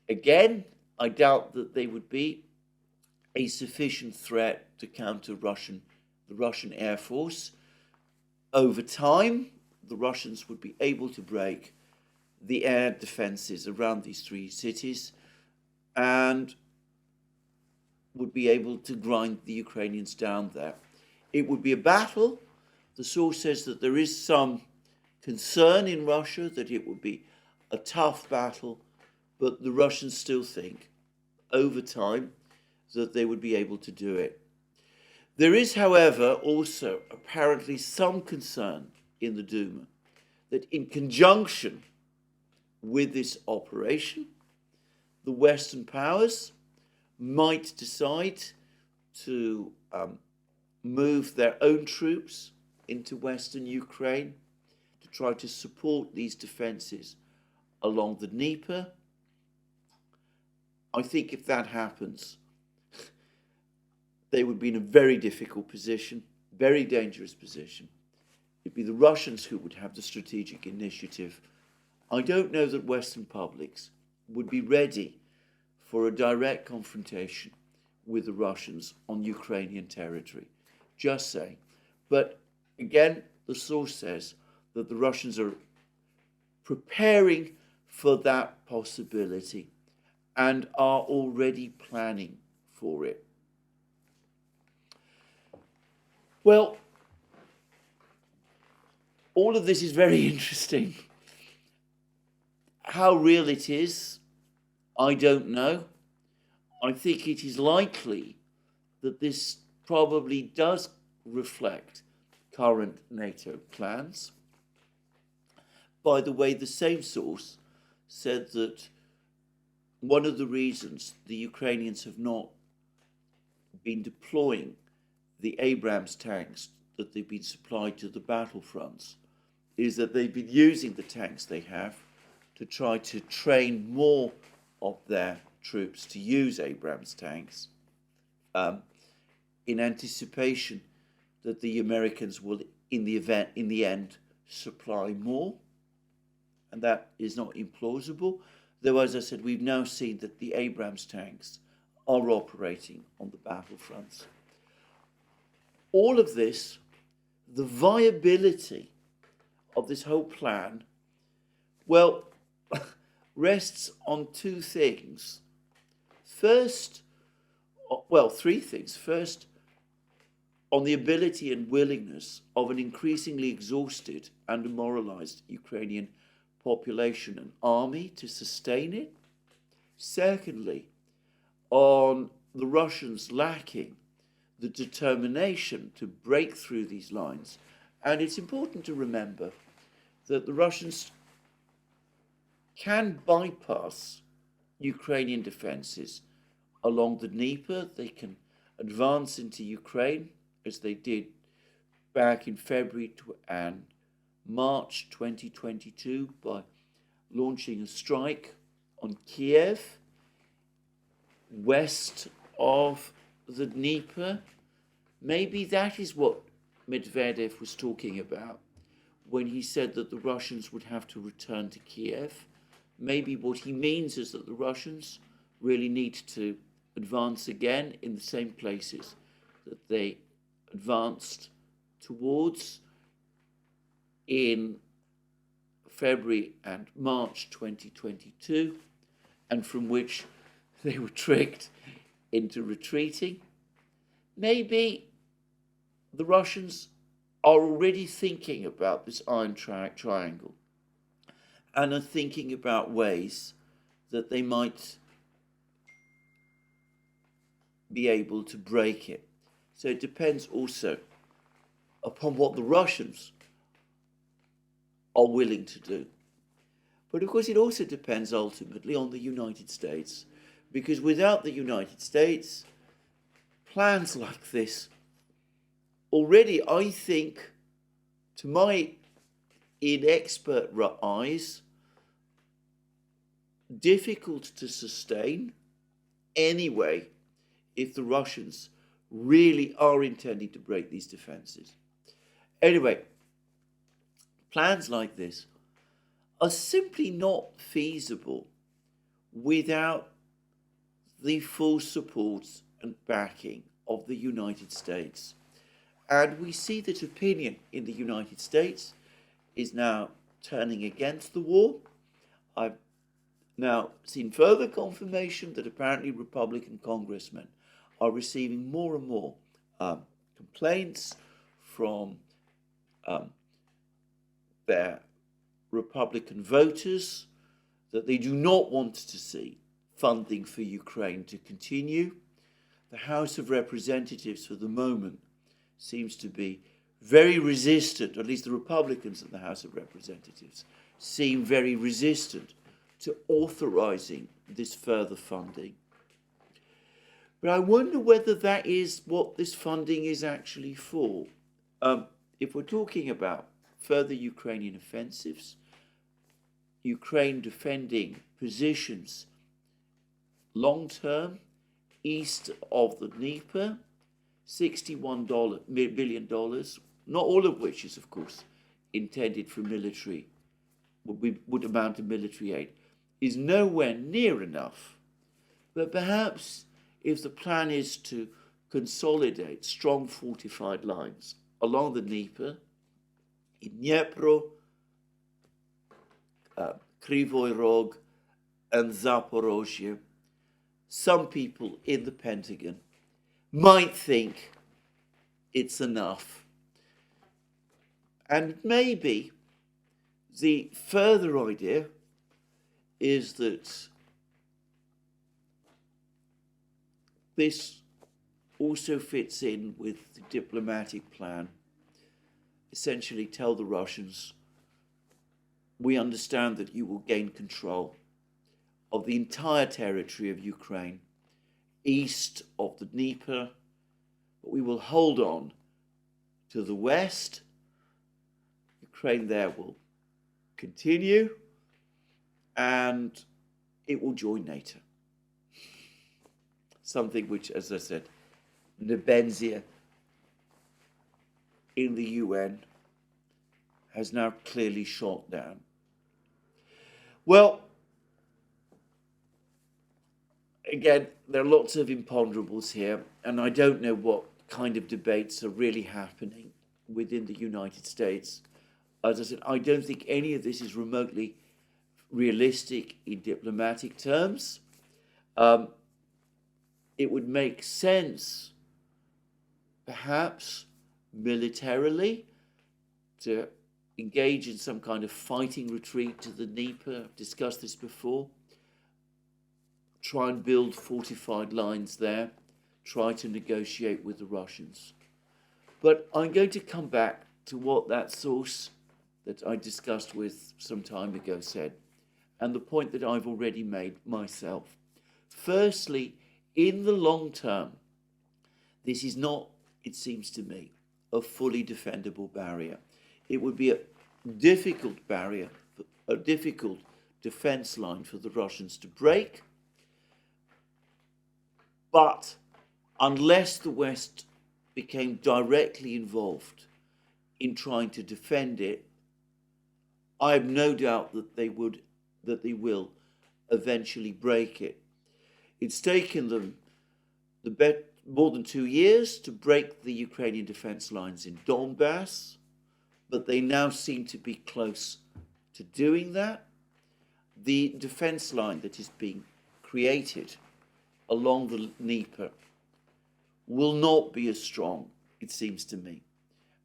again, I doubt that they would be a sufficient threat to counter the Russian Air Force. Over time, the Russians would be able to break the air defenses around these three cities and would be able to grind the Ukrainians down there. It would be a battle. The source says that there is some concern in Russia that it would be a tough battle, but the Russians still think, over time, that they would be able to do it. There is, however, also apparently some concern in the Duma that in conjunction with this operation, the Western powers might decide to move their own troops into Western Ukraine to try to support these defenses along the Dnieper. I think if that happens, they would be in a very difficult position, very dangerous position. It'd be the Russians who would have the strategic initiative. I don't know that Western publics would be ready for a direct confrontation with the Russians on Ukrainian territory. Just saying. But again, the source says that the Russians are preparing for that possibility and are already planning for it. Well, all of this is very interesting. How real it is, I don't know. I think it is likely that this probably does reflect current NATO plans. By the way, the same source said that one of the reasons the Ukrainians have not been deploying the Abrams tanks that they've been supplied to the battlefronts is that they've been using the tanks they have to try to train more of their troops to use Abrams tanks in anticipation that the Americans will, in the end, supply more. And that is not implausible. Though, as I said, we've now seen that the Abrams tanks are operating on the battlefronts. All of this, the viability of this whole plan, well, rests on two things. First, well, three things. First, on the ability and willingness of an increasingly exhausted and demoralized Ukrainian population and army to sustain it. Secondly, on the Russians lacking the determination to break through these lines. And it's important to remember that the Russians can bypass Ukrainian defenses along the Dnieper. They can advance into Ukraine, as they did back in February and March 2022 by launching a strike on Kiev west of the Dnieper. Maybe that is what Medvedev was talking about when he said that the Russians would have to return to Kiev. Maybe what he means is that the Russians really need to advance again in the same places that they advanced towards in February and March 2022, and from which they were tricked into retreating. Maybe the Russians are already thinking about this Iron Triangle and are thinking about ways that they might be able to break it. So it depends also upon what the Russians are willing to do. But of course, it also depends ultimately on the United States, because without the United States, plans like this already, I think, to my inexpert eyes, difficult to sustain anyway if the Russians really are intending to break these defenses. Anyway, plans like this are simply not feasible without the full support and backing of the United States. And we see that opinion in the United States is now turning against the war. I've now seen further confirmation that apparently Republican congressmen are receiving more and more complaints from their Republican voters that they do not want to see funding for Ukraine to continue. The House of Representatives, for the moment, seems to be very resistant, at least the Republicans in the House of Representatives seem very resistant to authorizing this further funding. But I wonder whether that is what this funding is actually for. If we're talking about further Ukrainian offensives, Ukraine defending positions long-term east of the Dnieper, $61 billion, not all of which is, of course, intended for military, would amount to military aid, is nowhere near enough. But perhaps if the plan is to consolidate strong fortified lines along the Dnieper, in Dnieper, Kryvyi Rog, and Zaporozhye, some people in the Pentagon might think it's enough. And maybe the further idea is that this also fits in with the diplomatic plan. Essentially tell the Russians, we understand that you will gain control of the entire territory of Ukraine, east of the Dnieper, but we will hold on to the west. Ukraine there will continue, and it will join NATO. Something which, as I said, Nebenzia in the UN has now clearly shot down. Well, again, there are lots of imponderables here, and I don't know what kind of debates are really happening within the United States. As I said, I don't think any of this is remotely realistic in diplomatic terms. It would make sense, perhaps militarily, to engage in some kind of fighting retreat to the Dnieper. I've discussed this before. Try and build fortified lines there. Try to negotiate with the Russians. But I'm going to come back to what that source that I discussed with some time ago said, and the point that I've already made myself. Firstly, in the long term, this is not, it seems to me, a fully defendable barrier. It would be a difficult barrier, a difficult defense line for the Russians to break. But unless the West became directly involved in trying to defend it, I have no doubt that they will eventually break it. It's taken them more than 2 years to break the Ukrainian defense lines in Donbass, but they now seem to be close to doing that. The defense line that is being created along the Dnieper will not be as strong, it seems to me,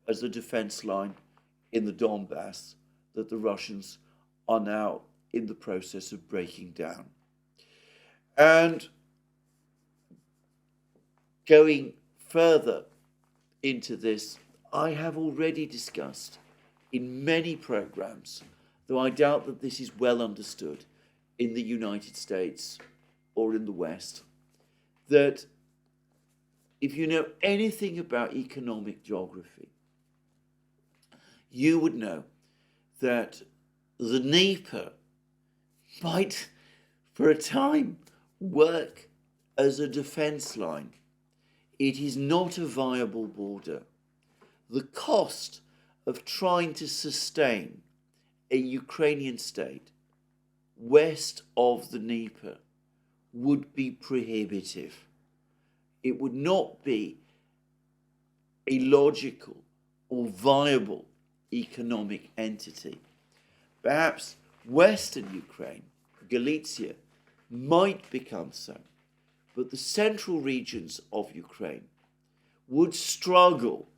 as the defense line in the Donbass that the Russians are now in the process of breaking down. And going further into this, I have already discussed in many programs, though I doubt that this is well understood in the United States or in the West, that if you know anything about economic geography, you would know that the Dnieper might, for a time, work as a defense line. It is not a viable border. The cost of trying to sustain a Ukrainian state west of the Dnieper would be prohibitive. It would not be a logical or viable economic entity. Perhaps Western Ukraine, Galicia, might become so, but the central regions of Ukraine would struggle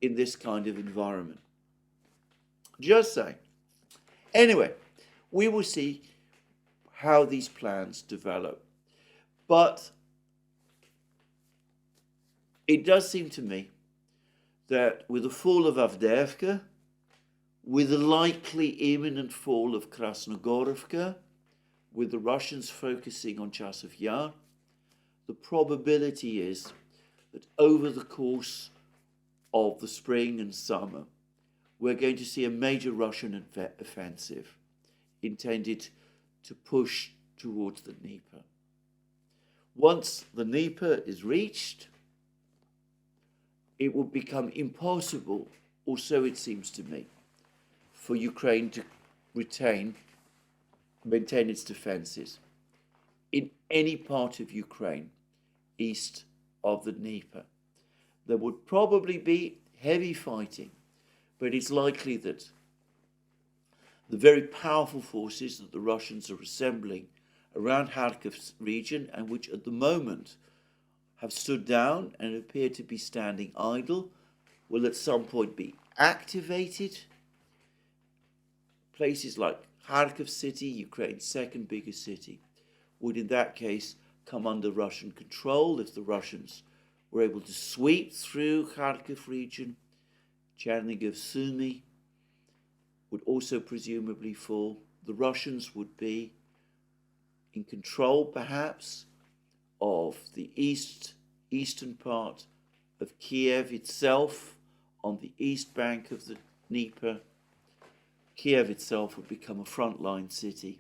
in this kind of environment. Just saying. Anyway, we will see how these plans develop. But it does seem to me that with the fall of Avdeyevka, with the likely imminent fall of Krasnogorovka, with the Russians focusing on Chasiv Yar, the probability is that over the course of the spring and summer, we're going to see a major Russian offensive intended to push towards the Dnieper. Once the Dnieper is reached, it will become impossible, or so it seems to me, for Ukraine to maintain its defenses in any part of Ukraine east of the Dnieper. There would probably be heavy fighting, but it's likely that the very powerful forces that the Russians are assembling around Kharkiv's region, and which at the moment have stood down and appear to be standing idle, will at some point be activated. Places like Kharkiv city, Ukraine's second biggest city, would in that case come under Russian control, if the Russians were able to sweep through Kharkiv region, Chernihiv, Sumy would also presumably fall. The Russians would be in control, perhaps, of the eastern part of Kiev itself, on the east bank of the Dnieper. Kiev itself would become a frontline city.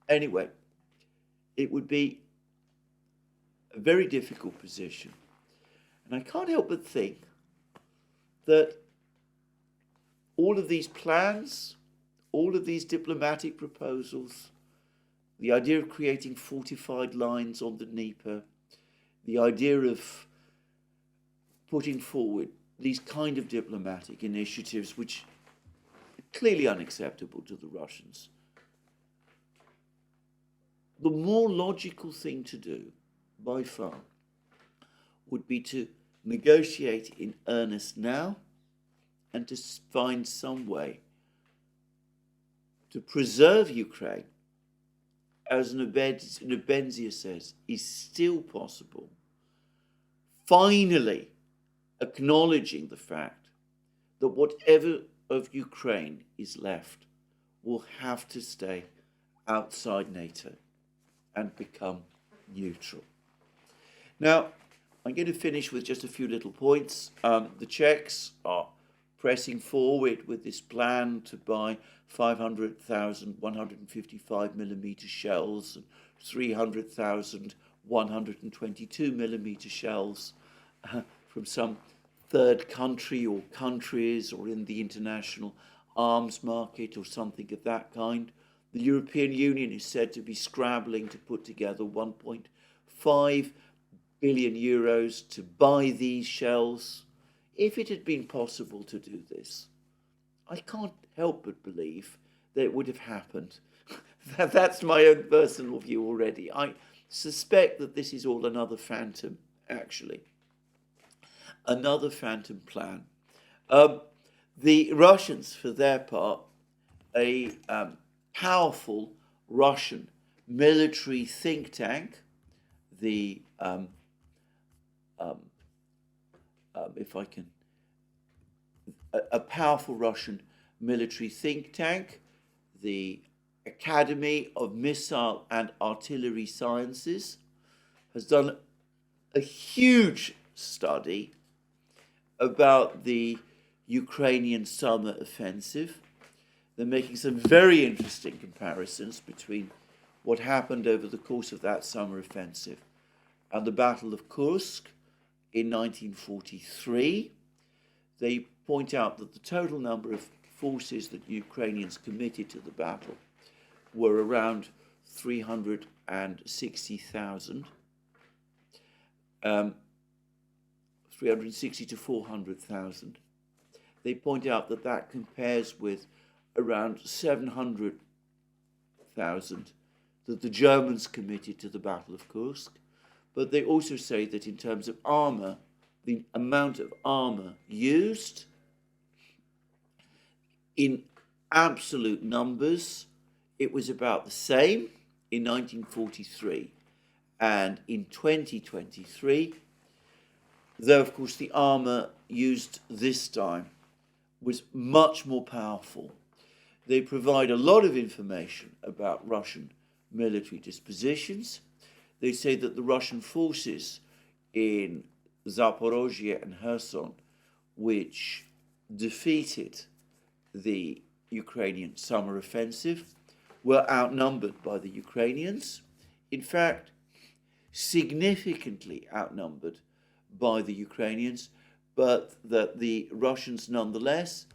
Anyway, it would be a very difficult position. And I can't help but think that all of these plans, all of these diplomatic proposals, the idea of creating fortified lines on the Dnieper, the idea of putting forward these kind of diplomatic initiatives, which are clearly unacceptable to the Russians, the more logical thing to do, by far, would be to negotiate in earnest now and to find some way to preserve Ukraine, as Nebenzia says, is still possible, finally acknowledging the fact that whatever of Ukraine is left will have to stay outside NATO and become neutral. Now, I'm going to finish with just a few little points. The Czechs are pressing forward with this plan to buy 500,000 155mm shells and 300,000 122mm shells from some third country or countries or in the international arms market or something of that kind. The European Union is said to be scrabbling to put together 1.5 billion euros to buy these shells. If it had been possible to do this, I can't help but believe that it would have happened. That's my own personal view already. I suspect that this is all another phantom, actually. Another phantom plan. The Russians, for their part, a powerful Russian military think tank, the if I can, a powerful Russian military think tank, the Academy of Missile and Artillery Sciences, has done a huge study about the Ukrainian summer offensive. They're making some very interesting comparisons between what happened over the course of that summer offensive and the Battle of Kursk in 1943. They point out that the total number of forces that Ukrainians committed to the battle were around 360,000, 360 to 400,000. They point out that that compares with around 700,000 that the Germans committed to the Battle of Kursk. But they also say that in terms of armour, the amount of armour used in absolute numbers, it was about the same in 1943 and in 2023, though of course the armour used this time was much more powerful. They provide a lot of information about Russian military dispositions. They say that the Russian forces in Zaporozhye and Kherson, which defeated the Ukrainian summer offensive, were outnumbered by the Ukrainians. In fact, significantly outnumbered by the Ukrainians, but that the Russians nonetheless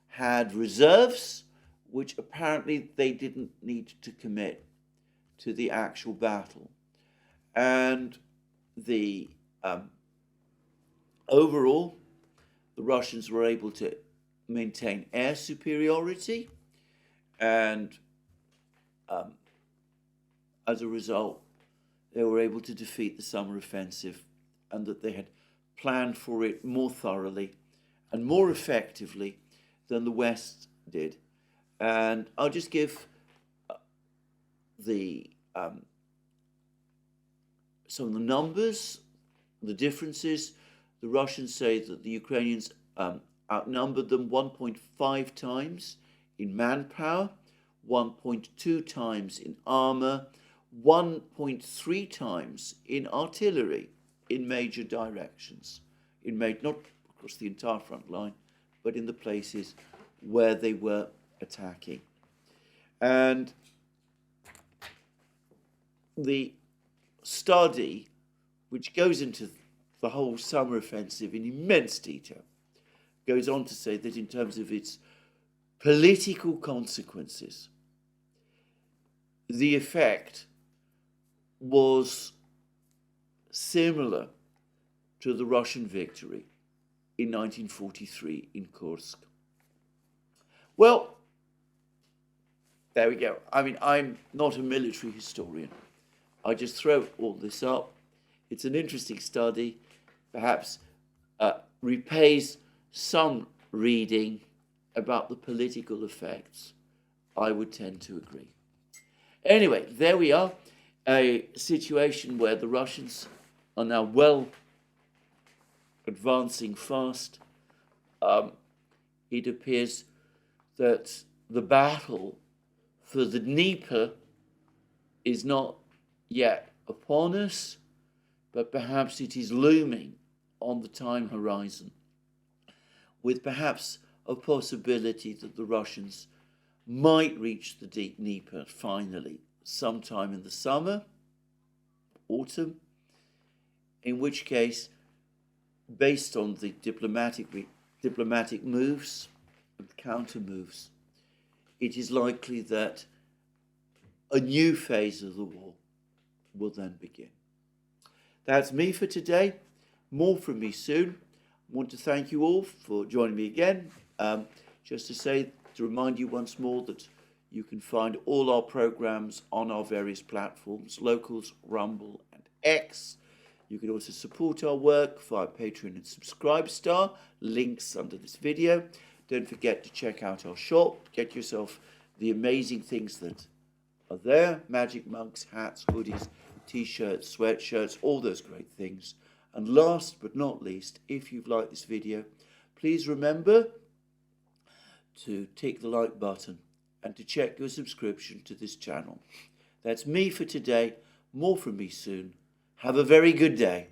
had reserves which apparently they didn't need to commit to the actual battle. And the overall, the Russians were able to maintain air superiority, and as a result, they were able to defeat the summer offensive, and that they had planned for it more thoroughly and more effectively than the West did. And I'll just give the some of the numbers, the differences. The Russians say that the Ukrainians outnumbered them 1.5 times in manpower, 1.2 times in armor, 1.3 times in artillery in major directions, not across the entire front line, but in the places where they were attacking. And the study, which goes into the whole summer offensive in immense detail, goes on to say that in terms of its political consequences, the effect was similar to the Russian victory in 1943 in Kursk. Well, there we go. I mean, I'm not a military historian. I just throw all this up. It's an interesting study, perhaps repays some reading about the political effects. I would tend to agree. Anyway, there we are, a situation where the Russians are now well advancing fast. It appears that the battle for the Dnieper is not yet upon us, but perhaps it is looming on the time horizon, with perhaps a possibility that the Russians might reach the Dnieper finally sometime in the summer, autumn, in which case, based on the diplomatic moves and counter moves, it is likely that a new phase of the war will then begin. That's me for today. More from me soon. I want to thank you all for joining me again. Just to remind you once more that you can find all our programs on our various platforms, Locals, Rumble, and X. You can also support our work via Patreon and Subscribestar, links under this video. Don't forget to check out our shop, get yourself the amazing things that are there, magic mugs, hats, hoodies, t-shirts, sweatshirts, all those great things. And last but not least, if you've liked this video, please remember to tick the like button and to check your subscription to this channel. That's me for today. More from me soon. Have a very good day.